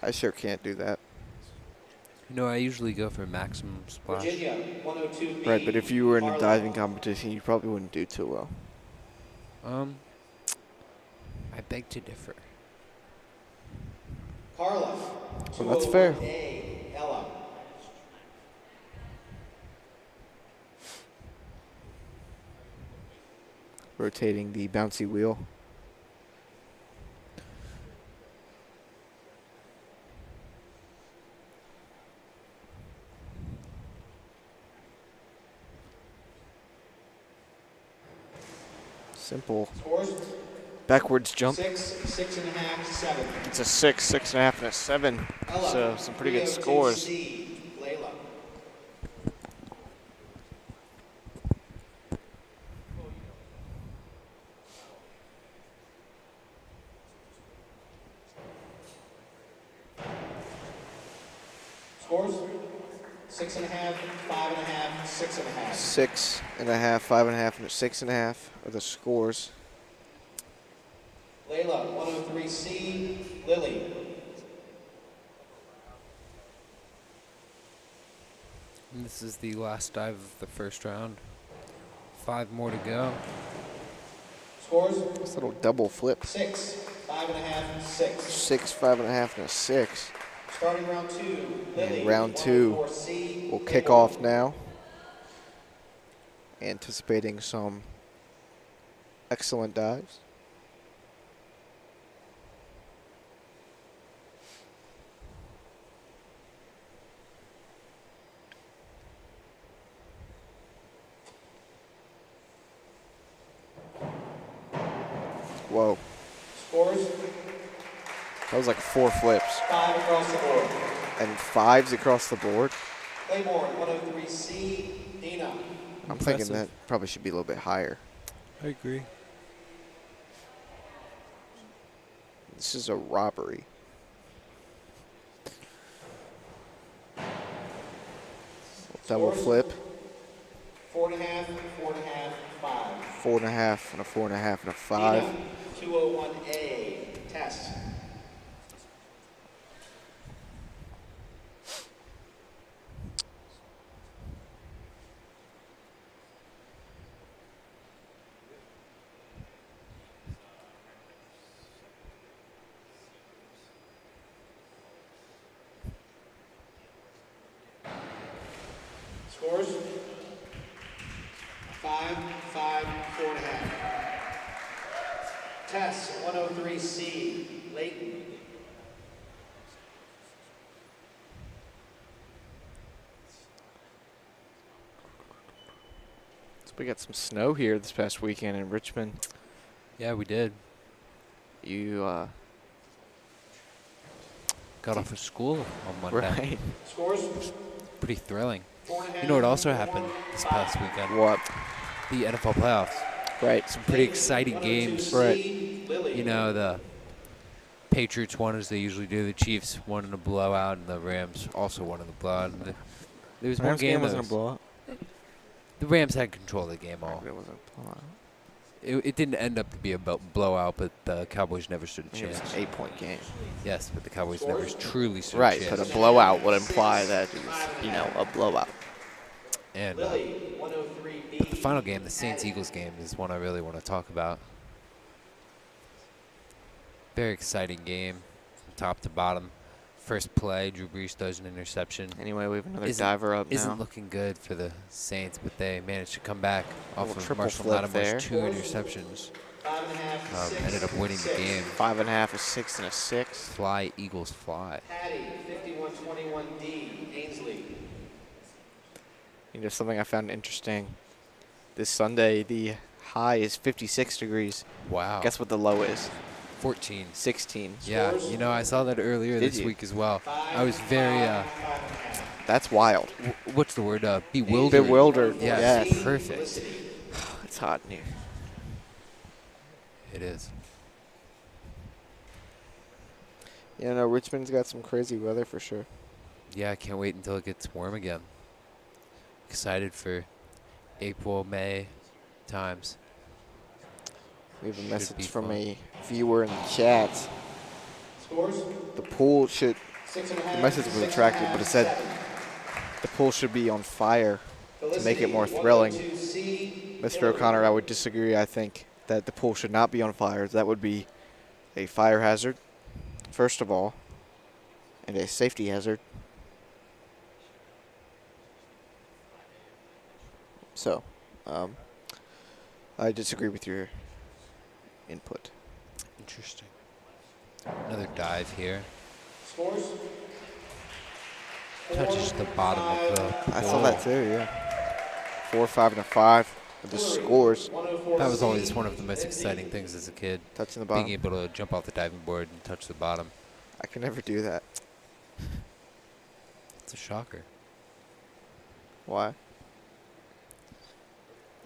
I sure can't do that. No, I usually go for maximum splash. Virginia, 102B. Right, but if you were in a Carla. diving competition, you probably wouldn't do too well. I beg to differ. Carla. Well, that's fair. 201A. Ella. Rotating the bouncy wheel. Simple Scores? backwards jump. 6, 6.5, 7. It's a 6, 6.5, and a 7. Ella. So some pretty good scores. 302C. Layla. Scores? 6.5, 5.5, 6.5. 6.5, 5.5, and a 6.5 are the scores. Layla, 103C. Lily. And this is the last dive of the first round. 5 more to go. Scores? This little double flip. 6, 5.5, 6. 6, 5.5, and a 6. Starting round 2. Lily. And round 2 104C. will kick off now. Anticipating some excellent dives. Whoa, Scores? that was like 4 flips 5 across the board. and 5s across the board. Claiborne, 103C. Dina. I'm thinking Impressive. that probably should be a little bit higher. I agree. This is a robbery. Double Scores? flip, 4.5, 4.5, 5. 4.5 and a 4.5 and a 5. Dina, 201A. Test. Scores? 5, 5, 4.5. TES 103C, Layton. So we got some snow here this past weekend in Richmond. Yeah, we did. You, Got off of school on Monday. right? Scores Pretty thrilling. 4.5. You know what also happened this past weekend? What? The NFL playoffs. Right. Some pretty exciting games. Right. Lily. You know, the Patriots won as they usually do. The Chiefs won in a blowout, and the Rams also won in a blowout. And there was one Rams game that wasn't a blowout. the Rams had control of the game all. It wasn't a blowout. It didn't end up to be a blowout, but the Cowboys never stood a It was chance. an 8-point game. Yes, but the Cowboys never truly stood a Right, chance. but a blowout would imply that it was, you know, a blowout. And Lily, the 103B. final game, the Saints-Eagles game, is one I really want to talk about. Very exciting game, from top to bottom. First play, Drew Brees throws an interception. Anyway, we have another Isn't- diver up Isn't now. looking good for the Saints, but they managed to come back off Little of triple Marshall flip there. Lattimore's 2 interceptions. 5.5, 6, Ended up winning the 6. game. 5.5, a 6, and a 6. Fly, Eagles, fly. Patty, 5121D, Ainsley. You know, something I found interesting. This Sunday, the high is 56 degrees. Wow. Guess what the low is? 14. 16. Yeah, you know, I saw that earlier Did this you? week as well. I was very, That's wild. what's the word? Bewildered. Bewildered. Yes, Yes. perfect. It's hot in here. It is. Yeah, no, Richmond's got some crazy weather for sure. Yeah, I can't wait until it gets warm again. Excited for April, May times. We have a Should message be from fun. a viewer in the chat. Scores, The pool should, 6.5. the message was 6.5, retracted, but it said 7. the pool should be on fire to make it more Felicity, thrilling. 102C, Mr. Hillary. O'Connor, I would disagree. I think that the pool should not be on fire. That would be a fire hazard, first of all, and a safety hazard. So, I disagree with your input. Interesting. Another dive here. Scores, Touches the bottom of the I saw goal. that too, yeah. 4, 5, and a 5. With the scores 104C, That was always one of the most exciting things as a kid. touching the Being bottom. able to jump off the diving board and touch the bottom. I can never do that. It's a shocker. Why?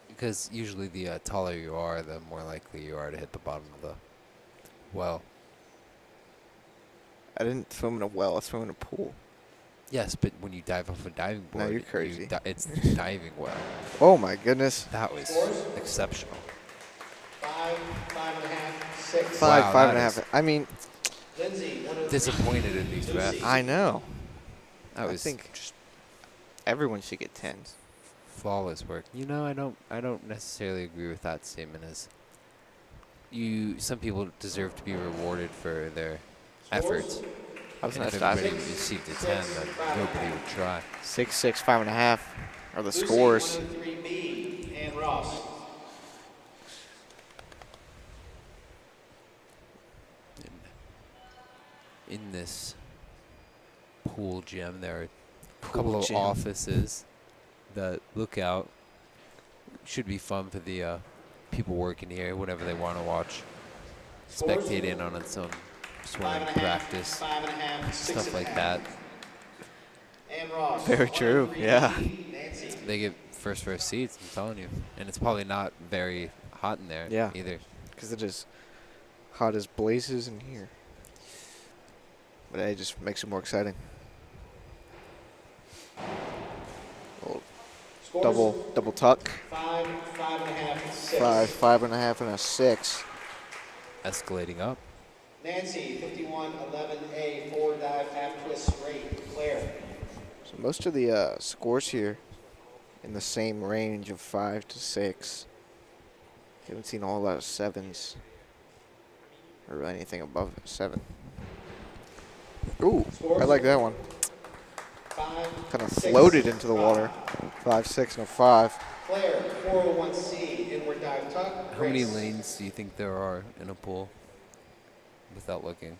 Because usually the taller you are, the more likely you are to hit the bottom of the well. I didn't swim in a well. I swim in a pool. Yes, but when you dive off a diving No, board, you're crazy. It's diving well. Oh my goodness. That was exceptional. 5, 5.5, 6. Five, Wow, 5 and a that half. I mean, Lindsay, 103. Disappointed in these refs. I know. That I was think just everyone should get 10s. flawless work. You know, I don't necessarily agree with that statement. As some people deserve to be rewarded for their efforts. I was And nice if diving. everybody received a 10, then nobody would try. 6, 6, 5 and a half are the Lucy, scores. 103B, and Ross. In this pool gym, there are a couple Pool of gym. offices that look out. Should be fun for the people working here, whenever they want to watch. Spectate in on some swimming 5.5, practice, 5.5, 6 stuff like and a that. half. And Ross. Very true, 103B, yeah. Nancy. They get first row seats, I'm telling you. And it's probably not very hot in there Yeah. either. Because it is hot as blazes in here. But it just makes it more exciting. Little Scores, double tuck. 5, 5.5, 6. 5, 5 and a half, and a 6. Escalating up. Nancy, 5111A, forward dive, half twist, straight. Claire. So most of the scores here in the same range of 5 to 6. Haven't seen a whole lot of 7s or anything above 7. Ooh, I like that one. 5, Kind of 6, floated into the 5. water. 5, 6, and a 5. Claire, 401C, inward dive tuck. How many Grace. lanes do you think there are in a pool? Without looking.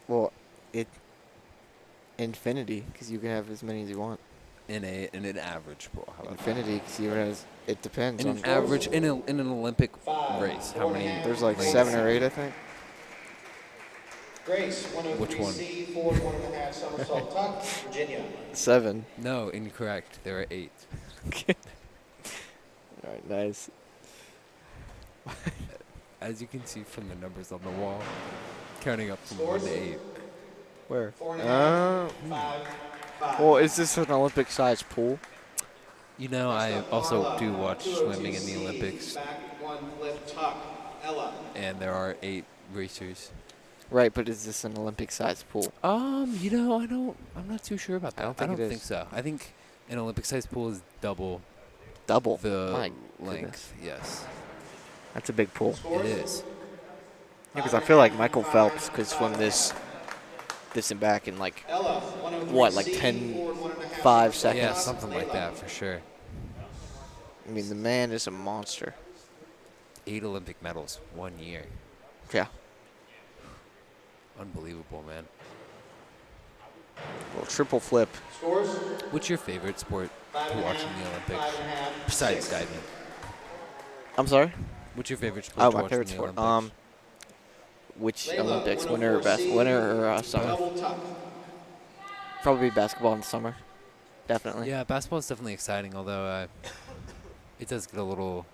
Well, it infinity because you can have as many as you want. In an average pool. How about Infinity because you has. It depends that? In on. an average in an Olympic race, how many? There's like lanes? 7 or 8, I think. Grace, Which one? 103C, forward 1.5 somersault tuck, Virginia. 7. No, incorrect. There are 8. All right, nice. As you can see from the numbers on the wall, counting up from 1 to 8. Where? 4.5, 5, 5. Well, is this an Olympic-sized pool? You know, I also do watch swimming in the 202C, Olympics, back one flip tuck, Ella. and there are 8 racers. Right, but is this an Olympic-sized pool? You know, I'm not too sure about that. I don't think it think is. so. I think an Olympic-sized pool is double Double. the My length. Yes, That's a big pool. it is. Yeah, because I feel like Michael Phelps could swim this and back in like Ella, what, like 103C, 10, forward 1.5 5 somersault seconds? Yeah, tuck, something like Layla. that for sure. I mean, the man is a monster. 8 Olympic medals, 1 year. Yeah. Unbelievable, man. Well, triple flip. Scores, What's your favorite sport to watch in the Olympics 5.5, besides 6. diving? I'm sorry. What's your favorite sport Oh, to my watch favorite in the sport. Olympics? Which Layla, Olympics? Winter or 104C, winter or summer? Double tuck. Probably basketball in the summer. Definitely. Yeah, basketball is definitely exciting, although it does get a little,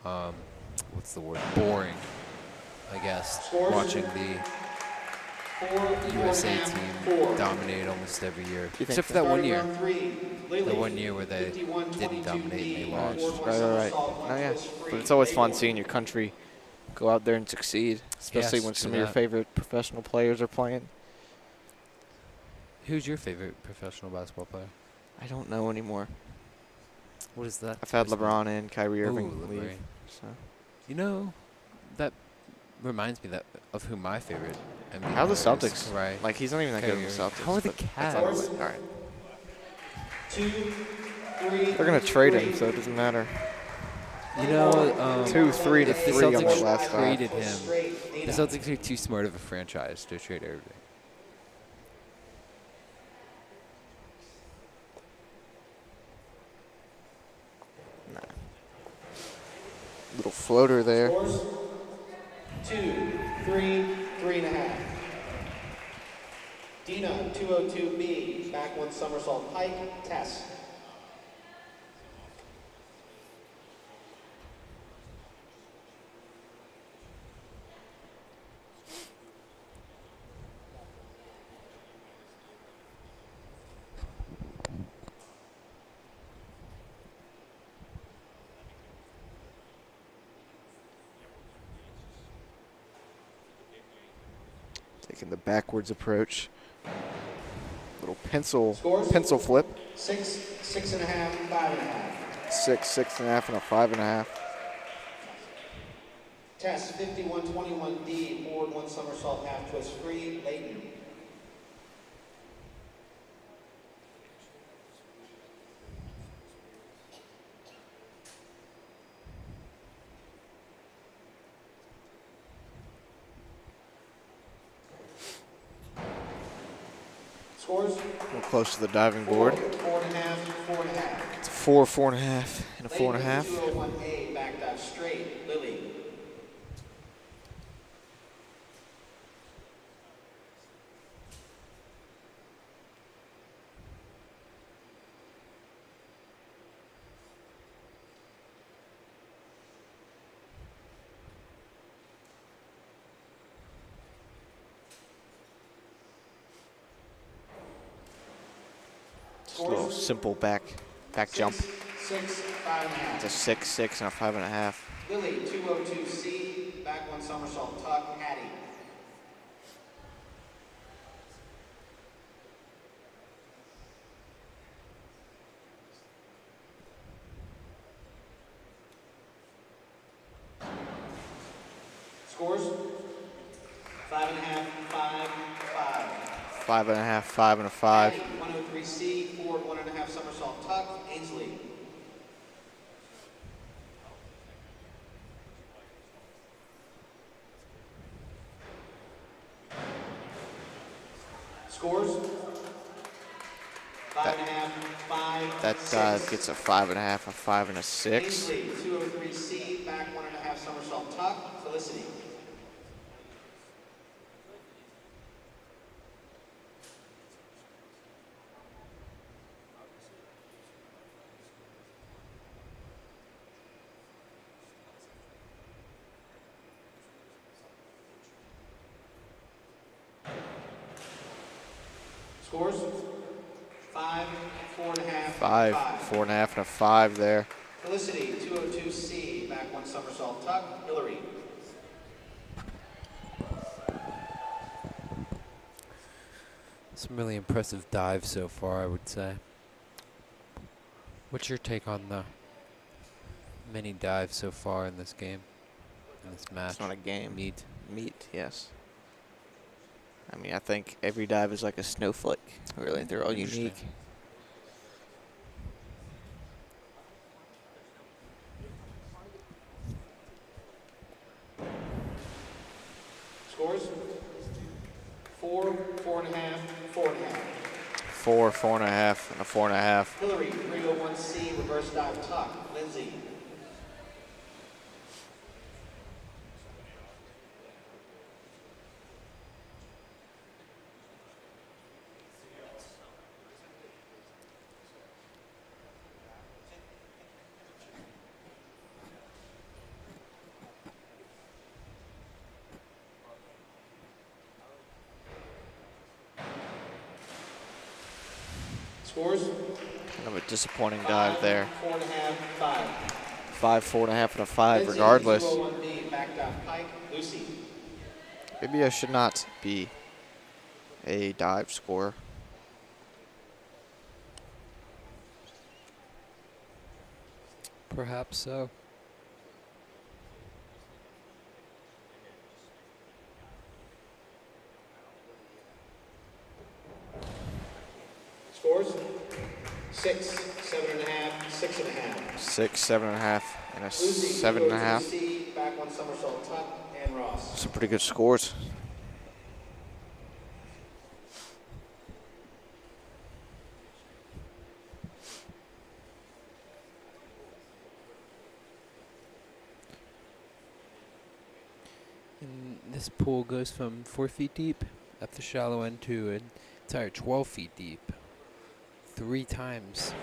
what's the word? Boring, I guess. Scores? Watching the 4, USA 4.5, team 4. dominate almost every year, You think except for so? that one Starting year. round 3, Lily, The 1 year where they 51, didn't dominate and they 22B, lost. forward one Right. somersault, one Oh yeah. twist free, But it's always fun Layla. seeing your country go out there and succeed, especially Yes, when true some of your that. favorite professional players are playing. Who's your favorite professional basketball player? I don't know anymore. What is that? I've had person? LeBron and Kyrie Irving Ooh, leave. LeBron. So You know, that reminds me of who my favorite NBA how are the player is. Celtics? Right. Like he's not even that good in the Kyrie Celtics. Irving. How are the but that's all Cavs? right. All right. 2, 3. They're gonna trade him, 3. so it doesn't matter. You know, 2-3 to if the 3 on that Celtics last drive. traded him, Straight, the Dana. Celtics are too smart of a franchise to trade Irving. Nah. Little floater there. Scores 2, 3, 3.5. Dina, 202B, back one somersault pike, TES. Taking the backwards approach. Little pencil Scores? flip. 6, 6.5, 5.5. 6, 6.5, and a 5.5. TES, 5121D, forward one somersault half twist free, Leighton. Scores? A little close to the diving board. 4.5, 4.5. It's a 4, 4.5, and a 4.5. 201A, back dive straight, Lily. Just a little simple back jump. 6, 5.5. It's a 6, 6, and a 5.5. Lily, 202C, back one somersault tuck, Hattie. Scores? 5.5, 5, 5. 5.5, 5, and a 5. Hattie, 103C, forward 1.5 somersault tuck, Ainsley. Scores? 5.5, 5, That 6. dive gets a 5.5, a 5, and a 6. Ainsley, 203C, back 1.5 somersault tuck. Felicity. Scores? 5, 4.5, 5, 4.5, and a 5 there. Felicity, 202C, back 1 somersault tuck. Hillary. Some really impressive dives so far, I would say. What's your take on the many dives so far in this game, in this match? It's not a game. Meet. Meet, yes. I mean, I think every dive is like a snowflake. Really, they're all Interesting. unique. Scores? 4, 4.5, 4.5. 4, 4.5, and a 4.5. Hillary, 301C, reverse dive tuck. Lindsay. Scores? Kind of a disappointing dive there. 4.5, 5. 5, 4.5, and a 5, Lindsay, regardless. 201B, back dive pike. Lucy. Maybe I should not be a dive scorer. Perhaps so. Scores? 6, 7.5, 6.5. 6, 7.5, and a Lucy, 7.5. 202C, back 1 somersault tuck. And Ross. Some pretty good scores. And this pool goes from 4 feet deep at the shallow end to an entire 12 feet deep. 3 times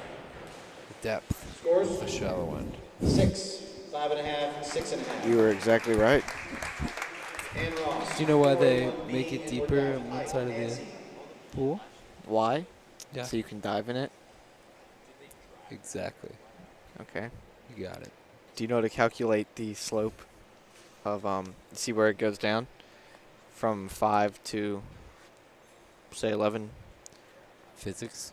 the depth Scores? of the shallow end. 6, 5.5, 6.5. You were exactly right. And Ross. Do you know why they 401B, make it inward deeper dive on one pike. side of the Nancy. pool? Why? Yeah. So you can dive in it? Exactly. Okay. You got it. Do you know how to calculate the slope of, see where it goes down? From 5 to, say, 11. Physics?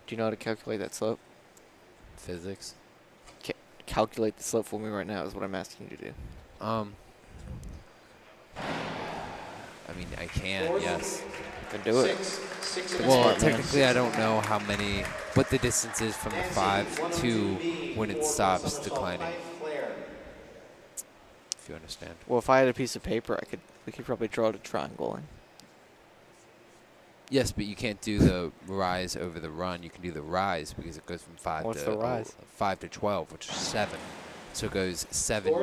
Do you know how to calculate that slope? Physics? Calculate the slope for me right now is what I'm asking you to do. I mean, I can, Scores? yes. Then do it. 6, 6.5. Well, Smart man. technically, I don't know what the distance is from the 5 to when it stops declining, if you understand. Well, if I had a piece of paper, we could probably draw a triangle in. Yes, but you can't do the rise over the run. You can do the rise because it goes from 5 What's to the rise? 5 to 12, which is 7. So it goes 7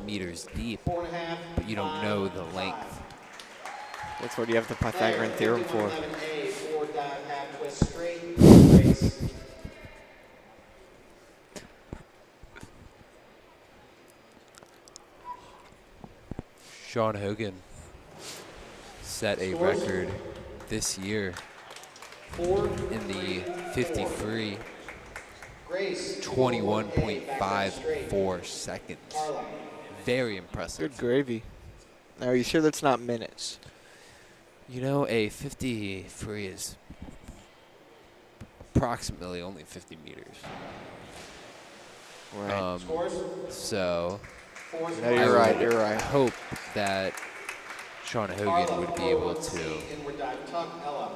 meters deep, but you don't know the length. That's what you have the Pythagorean theorem for. 11A, forward dive, half twist straight, race. Sean Hogan set a Scores? record this year 4, in the 50 free, Grace. 21.54 seconds. Carla. Very impressive. Good gravy. Now, are you sure that's not minutes? You know, a 50 free is approximately only 50 meters. Right. Scores? So 4, No, you're right. You're I right. hope that Sean Hogan would be able to Inward dive tuck, Ella.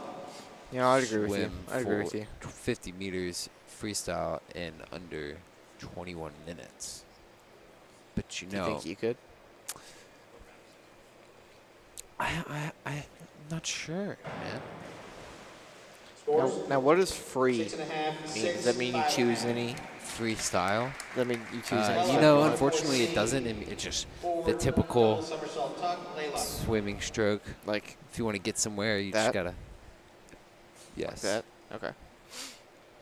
Yeah, I'd agree with you. swim I agree for with you. 50 meters freestyle in under 21 minutes. But you Do you know, think you could? I'm not sure, man. Now what does free 6.5, mean? Does that mean you choose any? Freestyle. Does that mean you choose any? You second know, line? unfortunately, it doesn't. It's just the Forward, typical double somersault tuck, Layla. swimming stroke. Like If you want to get somewhere, you that? just gotta. Yes. that? Okay.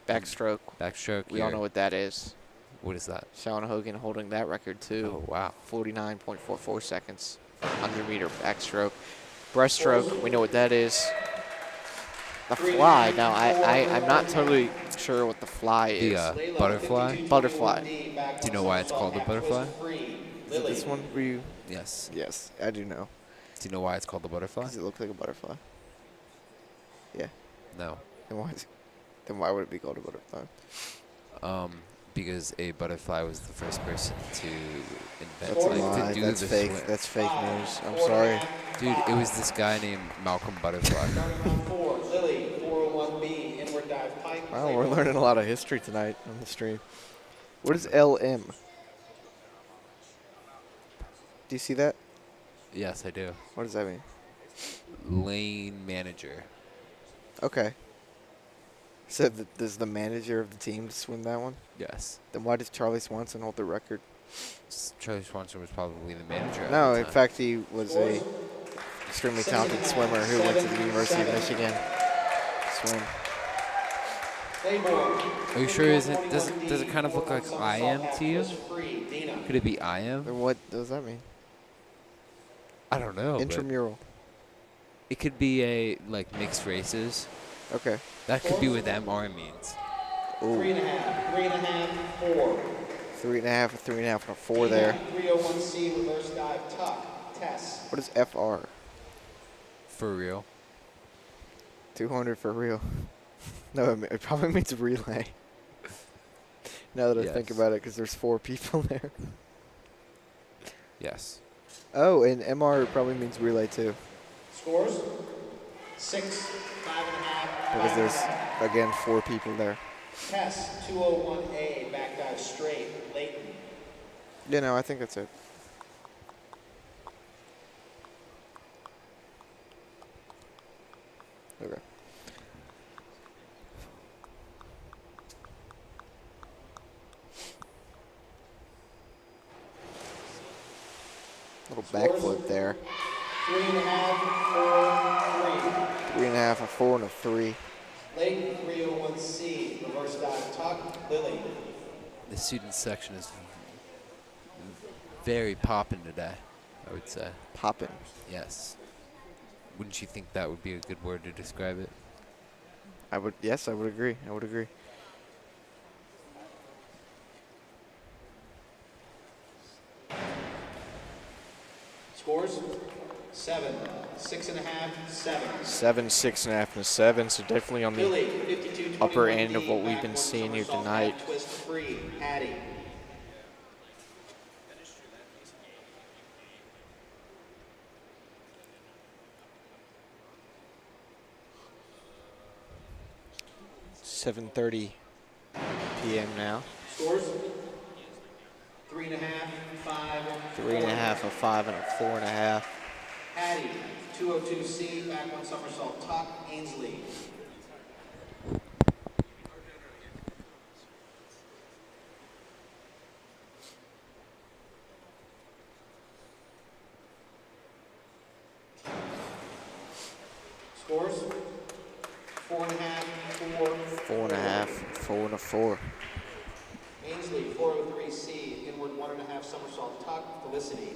Backstroke. Backstroke. We all know what that is. What is that? Shawn Hogan holding that record too. Oh wow. 49.44 seconds for 100-meter backstroke. Breaststroke, we know what that is. The fly. Now, I'm not totally sure what the fly is. The butterfly. Butterfly. Do you know why it's called the butterfly? Is it this one where you? Yes. Yes, I do know. Do you know why it's called the butterfly? Does it look like a butterfly? Yeah. No. Then why would it be called a butterfly? Because a butterfly was the first person to invent, That's a lie. to do That's the fake. swim. That's fake news. I'm sorry. Dude, it was this guy named Malcolm Butterfly. Starting round 4, Lily, 401B, inward dive pike. Wow, we're learning a lot of history tonight on the stream. What is LM? Do you see that? Yes, I do. What does that mean? Lane manager. Okay. So does the manager of the team swim that one? Yes. Then why does Charlie Swanson hold the record? Charlie Swanson was probably the manager. No, at the in time. fact, he was a extremely talented swimmer who went to the University of Michigan to swim. Are you sure? Does it kind of look like I am to you? Could it be I am? Then what does that mean? I don't know. but Intramural. it could be a like mixed races. Okay. That could be what MR means. Ooh. 3.5, 3.5, 4. 3.5, a 3.5, and a 4 there. 301C reverse dive tuck, TES. What is FR? For real. 200 for real. No, it probably means relay. Now that I think Yes. about it, because there's 4 people there. Yes. Oh, and MR probably means relay too, Scores? 6, 5.5, because there's again 4 people there. TES, 201A, back dive straight, Leighton. Yeah, no, I think that's it. Okay. Little backflip there. 3.5, 4, 3.5, a 4, and a 3. 3. Leighton, 301C, reverse dive tuck, Lily. The student section is very poppin' today, I would say. Poppin'. Yes. Wouldn't you think that would be a good word to describe it? Yes, I would agree. I would agree. Scores? 7, 6.5, 7. 7, 6.5, and a 7. So definitely on the Lily, 52, upper end of 21D, what we've back been one seeing here somersault, tonight. half twist free, Hattie. Seven 7:30 p.m. now. Scores? 3.5, 5. 3.5, a 5, and a 4.5. Hattie, 202C, back one somersault tuck, Ainsley. Scores? 4.5, 4. 4.5, 4, and a 4. Ainsley, 403C, inward 1.5 somersault tuck, Felicity.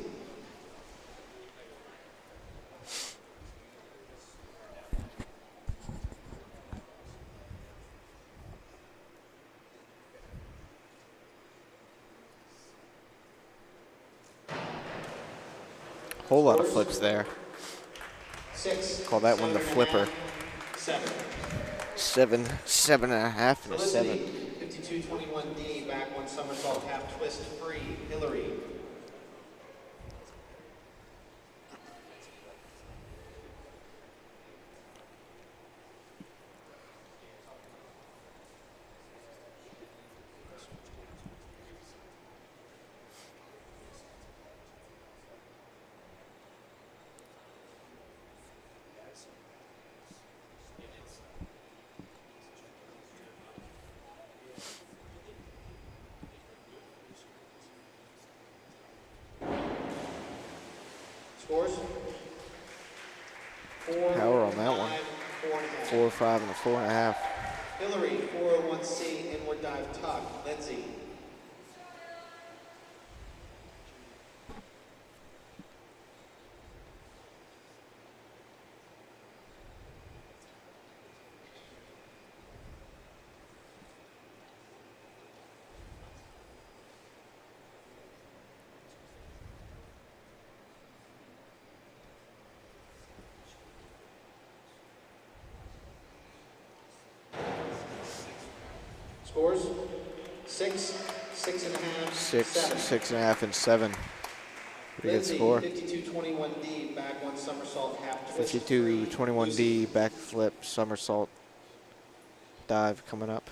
Whole lot of flips there. 6. Call that one the 7.5, flipper. 7. 7, 7.5, and a 7. Felicity, 5221D, back one somersault, half twist free, Hillary. Scores? 4, Power on that one. 5, 4.5. 4, 5, and a 4.5. Hillary, 401C, inward dive tuck. Lindsay. Scores? 6, 6.5, 6, 7. 6.5, and 7. Pretty good Lindsay, score. 52-21D, back one somersault, half twist, free. 52-21D, Lucy. backflip, somersault, dive coming up.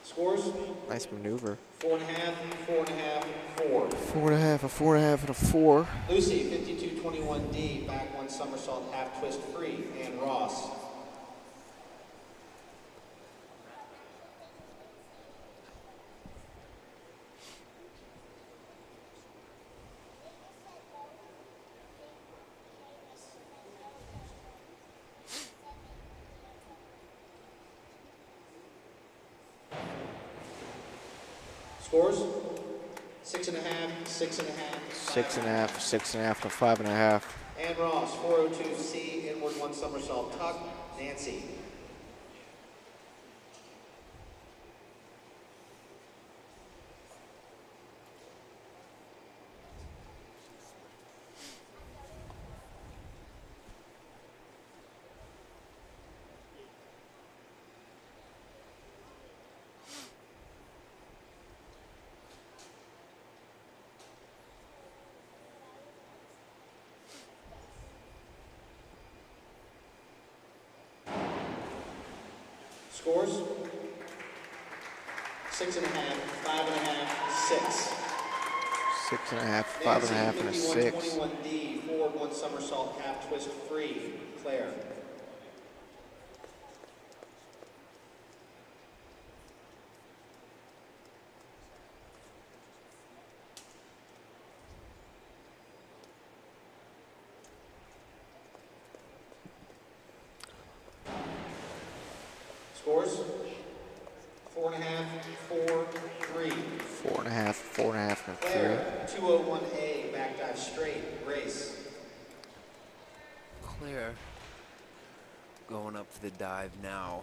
Scores? Nice maneuver. 4.5, 4.5, 4. 4.5, a 4.5, and a 4. Lucy, 52-21D, back one somersault, half twist, free. And Ross. Scores? 6.5, 6.5, 6.5, 6.5, and a 5.5. And Ross, 402C, inward one somersault tuck. Nancy. Scores? 6.5, 5.5, 6. 6.5, 5.5, and a 6. 51-21D, forward one somersault, half twist, free. Claire. Scores? 4.5, 4, 3. 4.5, 4.5, and a 3. Claire, 201A, back dive straight. Grace. Claire going up for the dive now.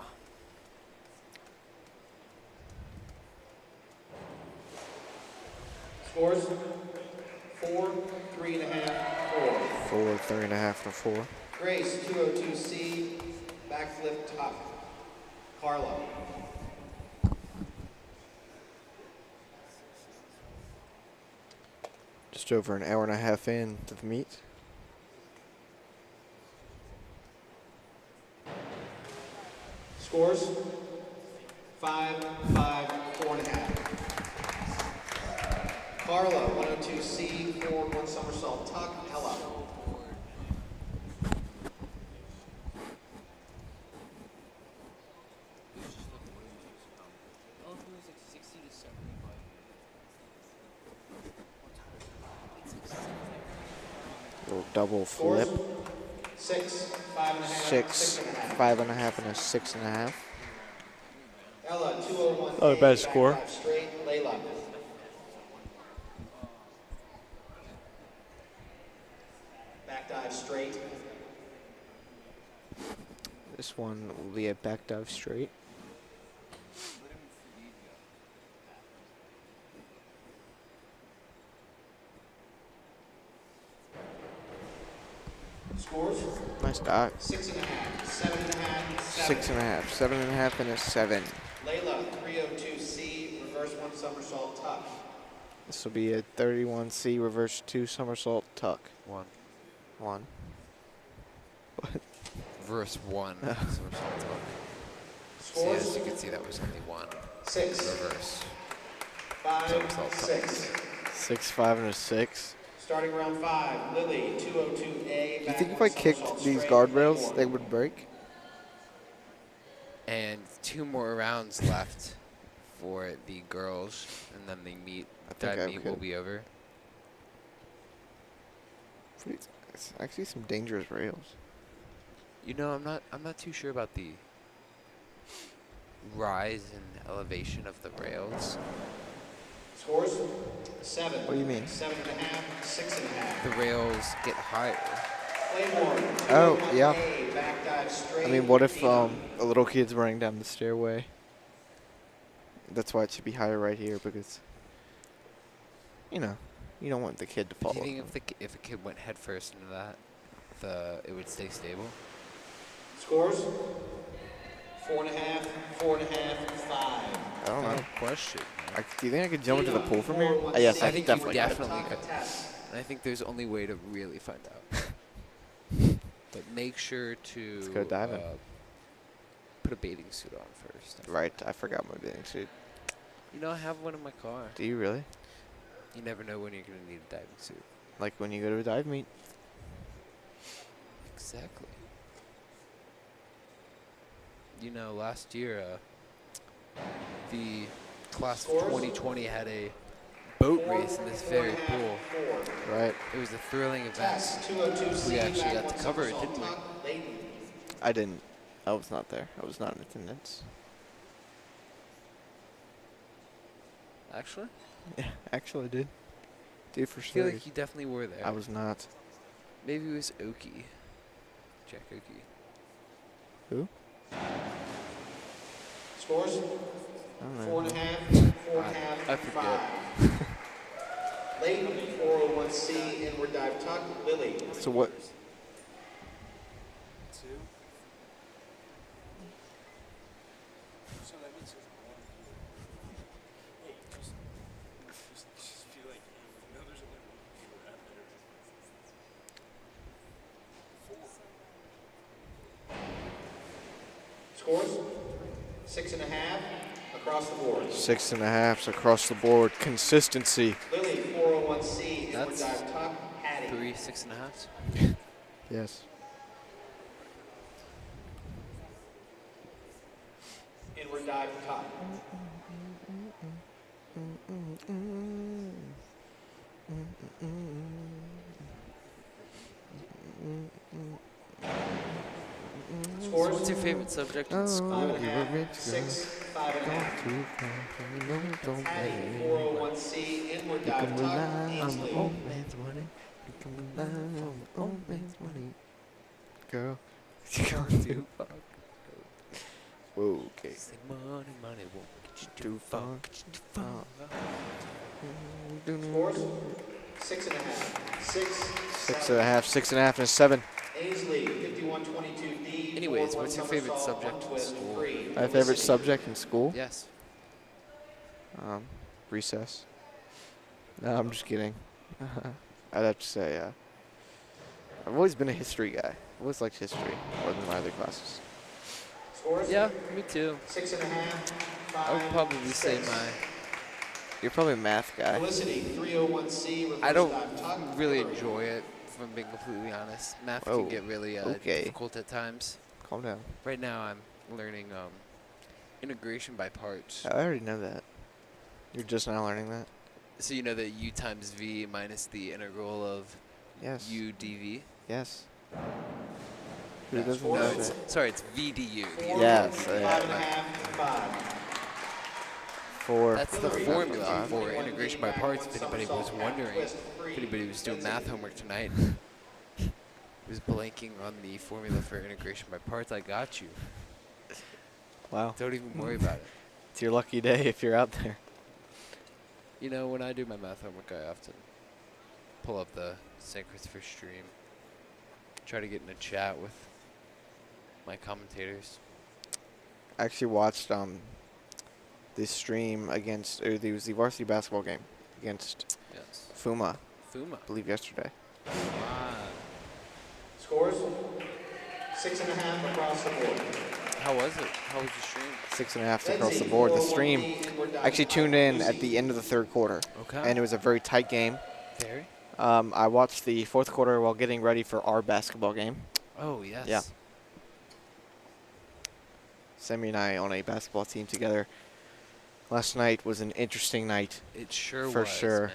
Scores? 4, 3.5, 4. 4, 3.5, and a 4. Grace, 202C, backflip tuck. Carla. Just over an hour and a half in to the meet. Scores? 5, 5, 4.5. Carla, 102C, forward one somersault tuck. Ella. Little double Scores? flip. 6, 5.5, 6, 6.5. 5.5, and a 6.5. Ella, 201A, Not a bad score. back dive straight. Layla. Back dive straight. This one will be a back dive straight. Scores? Nice dive. 6.5, 7.5, 6.5, 7.5, and a 7. Layla, 302C, reverse one somersault tuck. This will be a 31C reverse 2 somersault tuck. 1. 1. Verse 1. Somersault tuck. See, Scores? as you can see, that was only 1. 6, Reverse. 5, Somersault tuck. 6. 6'5" and a 6. Starting round 5, Lily, 202A. Do you think if I kicked these guardrails, they would break? And 2 more rounds left for the girls, and then the dive meet will be over. It's actually some dangerous rails. You know, I'm not too sure about the rise and elevation of the rails. Scores 7. What do you mean? 7.5, 6.5. The rails get higher. Claymore, Oh, 201A, yeah. back dive straight. I mean, what if Dina. a little kid's running down the stairway? That's why it should be higher right here, because, you know, you don't want the kid to fall. Do you think if a kid went head first into that, it would stay stable? Scores 4.5, 4.5, 5. I don't know. Question. Do you think I could jump into the pool from here? 401C. Yes, I I think definitely you could. definitely could. Test. And I think there's only way to really find out. But make sure to Let's go diving. put a bathing suit on first. Right, I forgot my bathing suit. You know, I have one in my car. Do you really? You never know when you're going to need a diving suit. Like when you go to a dive meet? Exactly. You know, last year, the class of 2020 had a boat race in this very pool. Right. It was a thrilling event. Test 202C. We actually back got to one cover it, somersault didn't we? tuck, Layton. I didn't. I was not there. I was not in attendance. Actually, Yeah, actually I did. Dude, for I feel sure. like you definitely were there. I was not. Maybe it was Oki. Jack Oki. Who? Scores I don't know. 4.5, 4.5, I forget. 5. Layton, 401C, inward dive tuck, Lily. So what? 2. So that means there's 1 here. Hey, just feel like, you know, there's only 1 here out there. 4. Scores 6.5 across the board. 6.5 across the board. Consistency. Lily, 401C, inward That's dive tuck, Hattie. 3 6.5s. Yes. Inward dive tuck. Scores What's your favorite subject in school? 5.5, 6, 5.5. Hattie, 401C, inward dive tuck, Ainsley. Girl. Too far. Whoa, okay. Say money, money won't get you Too far. too far. Scores 6.5, 6, 6.5, 6.5, and a 7. Ainsley, 5122D. Anyways, what's your favorite somersault, subject in 1 twist, school? 3. My favorite Felicity. subject in school? Yes. Recess. No, I'm just kidding. I'd have to say, I've always been a history guy. I've always liked history more than my other classes. Scores Yeah, me too. 6.5, 5. I would probably say 6. You're probably a math guy. Felicity, 301C. Reverse I don't dive tuck, really Hillary. enjoy it, if I'm being completely honest. Math Whoa, can get really okay. difficult at times. Calm down. Right now, I'm learning integration by parts. I already know that. You're just now learning that? So you know that u times v minus the integral of Yes. u dv? Yes. Who That's doesn't four. know No, that? sorry, it's v du. 4, Yes, 5.5, 5. 4. That's the Hillary, formula 51D, for integration by back parts, one if anybody was somersault, back wondering. twist, 3. If anybody was doing math homework tonight, was blanking on the formula for integration by parts, I got you. Wow. Don't even worry about it. It's your lucky day if you're out there. You know, when I do my math homework, I often pull up the St. Christopher stream, try to get in a chat with my commentators. I actually watched this stream against, or it was the varsity basketball game against Yes. Fuma, Fuma. I believe yesterday. Ah. Scores 6.5 across the board. How was it? How was the stream? 6.5 across the board. The stream actually tuned in at the end of the third quarter, Okay. and it was a very tight game. Very. I watched the fourth quarter while getting ready for our basketball game. Oh, yes. Yeah. Sammy and I on a basketball team together. Last night was an interesting night. It sure For was, sure. man.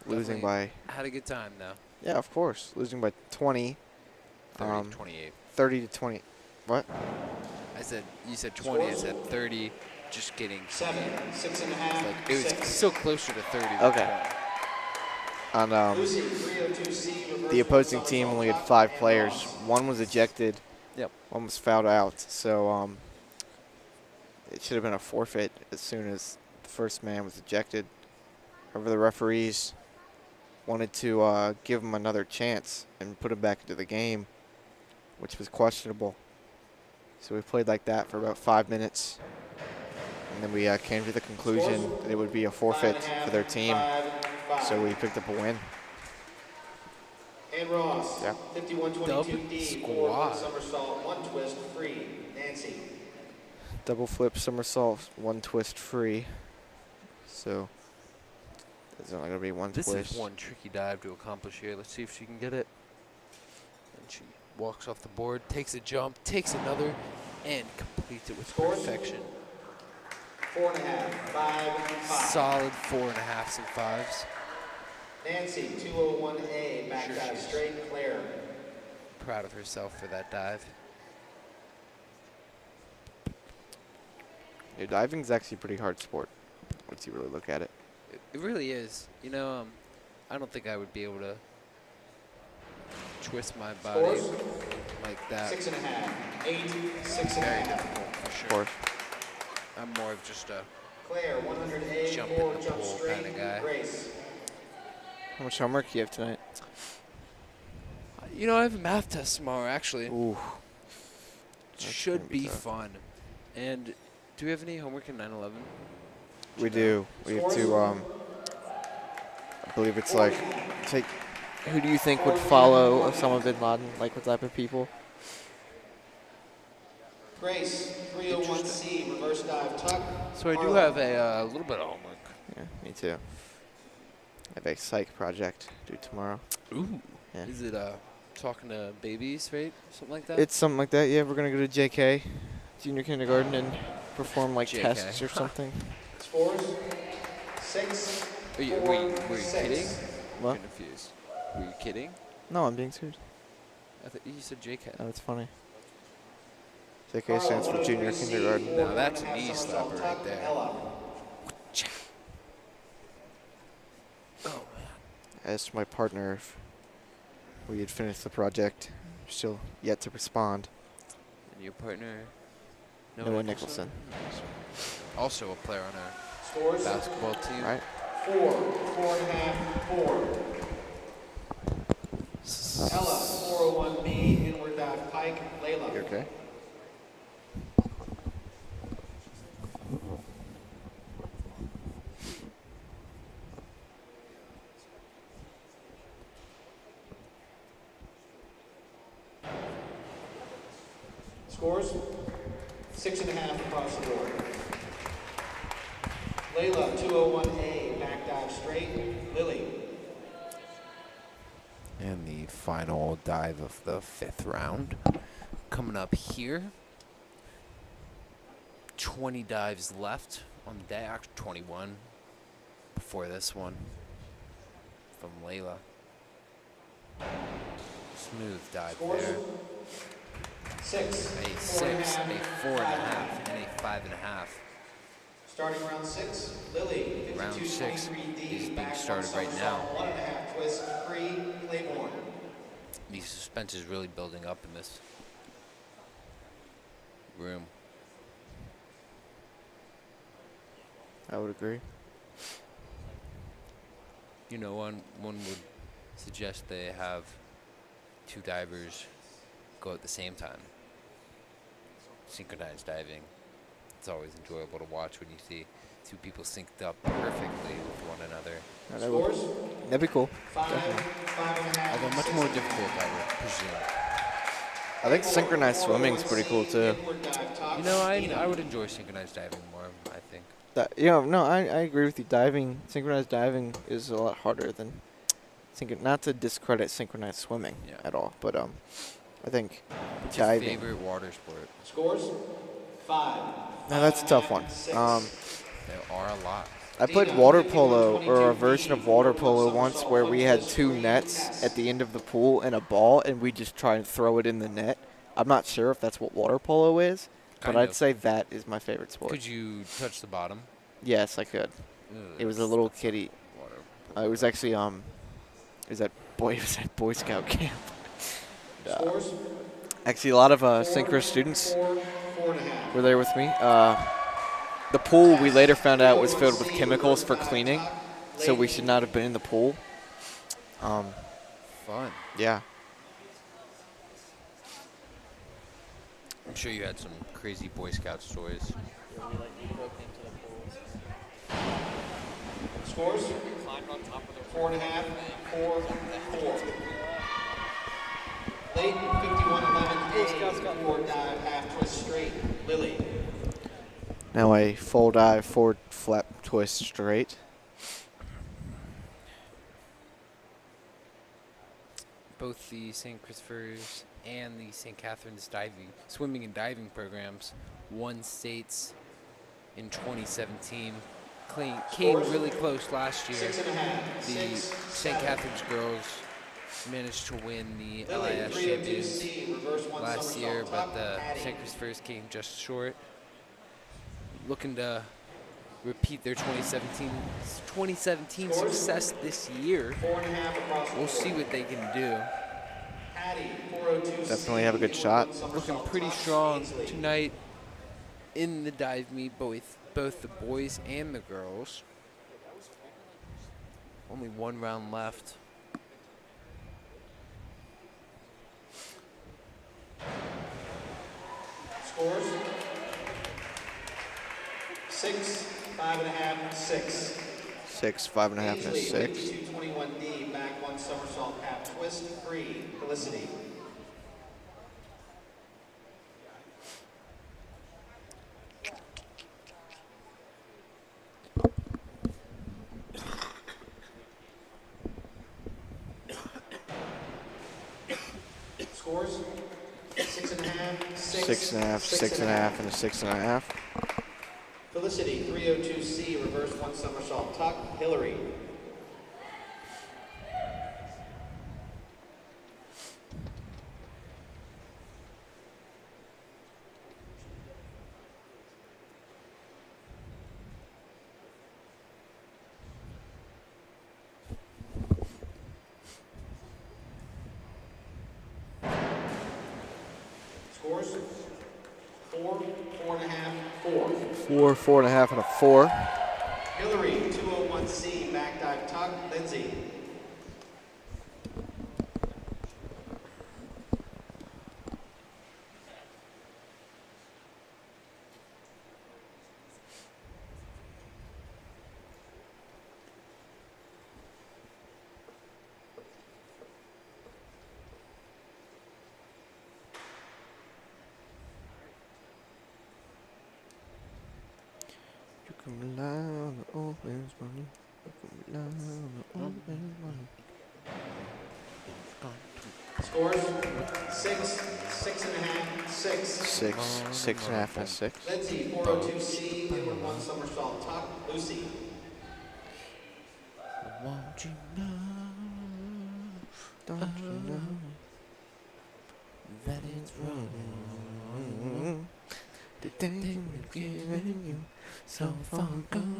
Losing Definitely by, Had a good time, though. yeah, of course, losing by 20, 30, 28. 30 to 20. What? You said 20, I said 30. Just kidding. 7, 6.5, Like, it was 6. still closer to 30 than Okay. 20. On Lucy, 302C, reverse the opposing somersault team only had tuck 5 and players. loss. One was ejected. Yep. One was fouled out. So it should have been a forfeit as soon as the first man was ejected. However, the referees wanted to give him another chance and put him back into the game, which was questionable. So we played like that for about 5 minutes. And then we came to the conclusion that it would be a forfeit for their team. 5. So we picked up a win. And Ross, Yeah. 51-22D, Dub forward squad. somersault, 1 twist, free. Nancy. Double flip somersault, 1 twist free. So there's only going to be 1 This twist. is one tricky dive to accomplish here. Let's see if she can get it. And she walks off the board, takes a jump, takes another, and completes it with Scores? perfection. 4.5, 5. Solid 4.5s and 5s. Nancy, 201A, back Sure dive she is. straight, Claire. Proud of herself for that dive. Yeah, diving's actually a pretty hard sport once you really look at it. It really is. You know, I don't think I would be able to twist my body Scores? like that. 6.5, 8, Very 6.5. difficult, for Of sure. course. I'm more of just a Claire, 100A, Jump in forward the jump pool straight, kinda guy. Grace. How much homework do you have tonight? You know, I have a math test tomorrow, actually. Ooh. That's Should gonna be be tough. fun. And do we have any homework in 9/11? We do. We have to, I believe it's like, take, who do you think would follow Osama bin Laden? Like what type of people? Grace, 301C, reverse dive tuck. So I do Harlow. have a little bit of homework. Yeah, me too. I have a psych project due tomorrow. Ooh. Yeah. Is it talking to babies, right? Something like that? It's something like that. Yeah, we're going to go to JK, junior kindergarten, and perform like JK. tests or something. Scores? 6, Were you 4, 6. kidding? What? I'm confused. Were you kidding? No, I'm being serious. I thought you said JK. Oh, that's funny. JK stands for junior kindergarten. Now that's a knee slapper right there. Ella. Oh, man. I asked my partner if we had finished the project. Still yet to respond. And your partner? Noah Nicholson. Also a player on our Scores? basketball team. Right? 4, 4.5, 4. Ella, 401B, inward dive pike, Layla. You okay? Scores? 6.5 across the board. Layla, 201A, back dive straight, Lily. And the final dive of the 5th round. Coming up here. 20 dives left on the day. Actually, 21 before this one. From Layla. Smooth dive Scores? there. 6, A 6, a 4.5, and a 5.5. Starting round 6, Lily, Round 6 52-23D, is being back started one right now. somersault, 1.5 twist, free, Claiborne. The suspense is really building up in this room. I would agree. You know, one would suggest they have 2 divers go at the same time. Synchronized diving. It's always enjoyable to watch when you see 2 people synced up perfectly with one another. Yeah, that'd be cool. 5, 5.5, Although much 6. more difficult, I would presume. I think synchronized swimming's pretty cool too. Inward dive tuck. You know, I Dino. would enjoy synchronized diving more. I think. No, I agree with you. Synchronized diving is a lot harder than not to discredit synchronized swimming Yeah. at all, but I think What's your diving. favorite water sport? Scores 5. No, that's a tough one. 6. There are a lot. I played water polo or a version of water polo once where we had 2 nets at the end of the pool and a ball, and we just try and throw it in the net. I'm not sure if that's what water polo is, but Kind I'd of. say that is my favorite sport. Could you touch the bottom? Yes, I could. It was a little kitty. Water. It was actually it was at Boy Scout camp. Scores Actually, a lot of synchro students 4, 4.5. were there with me. The pool we later found out was filled with chemicals for cleaning, so we should not have been in the pool. Fun. Yeah. I'm sure you had some crazy Boy Scout stories. Scores 4.5. 4, 4. Late 51-11 forward dive half twist straight. Lily. Now a full dive forward flap twist straight. Both the St. Christopher's and the St. Catherine's swimming and diving programs won states in 2017. Came really close last year. 6.5. The 6, St. 7. Catherine's girls managed to win the Lily, LIS 302C, champions reverse 1 last year, somersault but tuck, the Patty. St. Christopher's came just short. Looking to repeat their 2017 success this year. 4.5 across the We'll board. see what they can do. Patty, 402C. Definitely have a good shot. Looking pretty strong tonight in the dive meet, both the boys and the girls. Only one round left. Scores 6, 5.5, 6. 6, 5.5, and a Ainsley, 6. 52-21D, back 1 somersault half twist, 3. Felicity. Scores 6.5, 6. 6.5, 6.5, and a 6.5. Felicity, 302C, reverse 1 somersault tuck. Hillary. Scores 4, 4.5, 4. 4, 4.5, and a 4. Hillary, 201C, back dive tuck. Lindsay. You can rely on the old man's money. You can rely on the old man's money. Scores 6, 6.5, 6. 6, 6.5, and a 6. Lindsay, 402C, inward 1 somersault tuck. Lucy. Won't you know? Don't you know that it's wrong? The thing we've given you so far gone.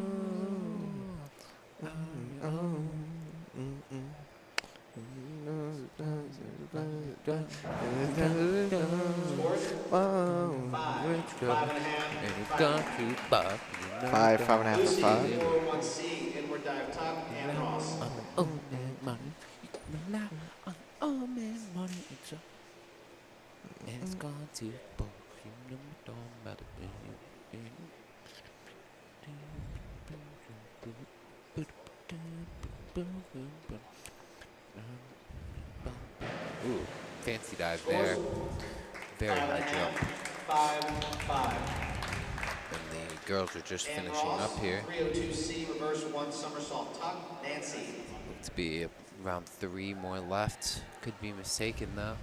Scores 5, 5.5, And it's 5. gone too far. 5, 5.5, and Lucy, 5. 401C, inward dive tuck. Ann Ross. Oh man, money. You can rely on oh man, money. And it's gone too far. You know it don't matter. Ooh, fancy dive there. Very high jump. 5-5. And the girls are just And finishing Ross, up here. 302C, reverse 1 somersault tuck. Nancy. Looks to be around 3 more left. Could be mistaken though.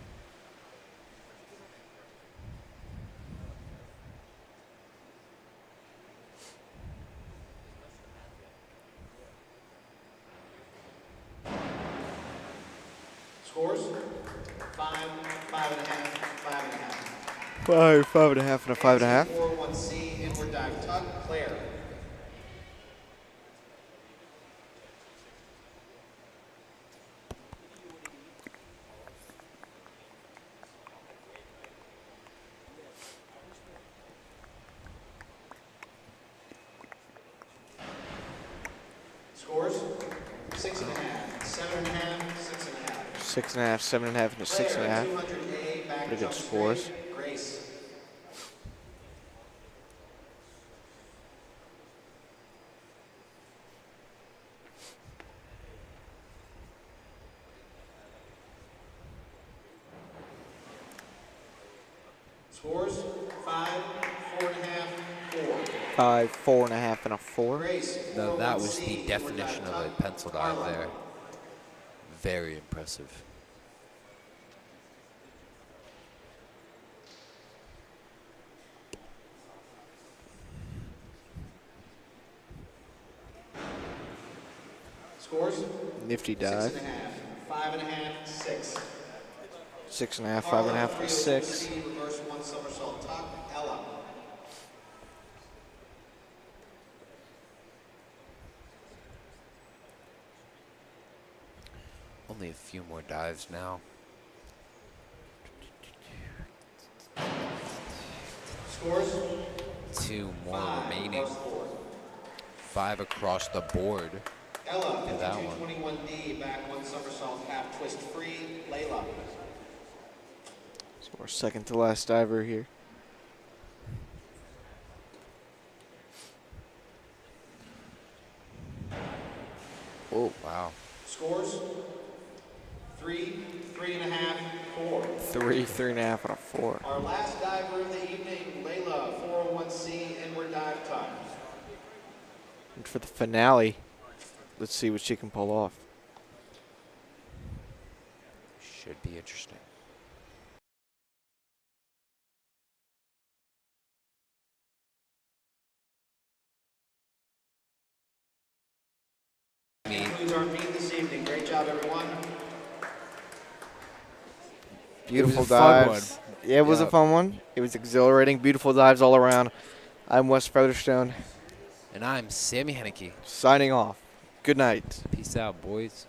Scores? 5, 5.5, 5.5. 5, 5.5, and a 5.5. 4-1C, inward dive tuck. Claire. Scores? 6.5, 7.5, 6.5. 6.5, 7.5, and a 6.5. 200A, back Pretty good jump scores. straight. Grace. Scores? 5, 4.5, 4. 5, 4.5, and a 4. Grace. Now that was 4-1C, the inward definition dive of a tuck. pencil dive Carla. there. Very impressive. Scores? Nifty dive. 6.5, 5.5, 6. 6.5, Carla, 5.5, and a 6. 302C, reverse 1 somersault tuck. Ella. Only a few more dives now. Scores? 2 more 5, remaining. plus 4. 5 across the board. Ella, at that one. 5221D, back 1 somersault, half twist free. Layla. So our second to last diver here. Oh, wow. Scores? 3, 3.5, 4. 3, 3.5, and a 4. Our last diver of the evening, Layla, 401C, inward dive tuck. And for the finale, let's see what she can pull off. Should be interesting. That concludes our meet this evening. Great job, everyone. Beautiful a fun dives. Yeah, it was a Yep. fun one. It was exhilarating. Beautiful dives all around. I'm Wes Featherstone, And I'm Sammy Henneke. signing off. Good night. Peace out, boys.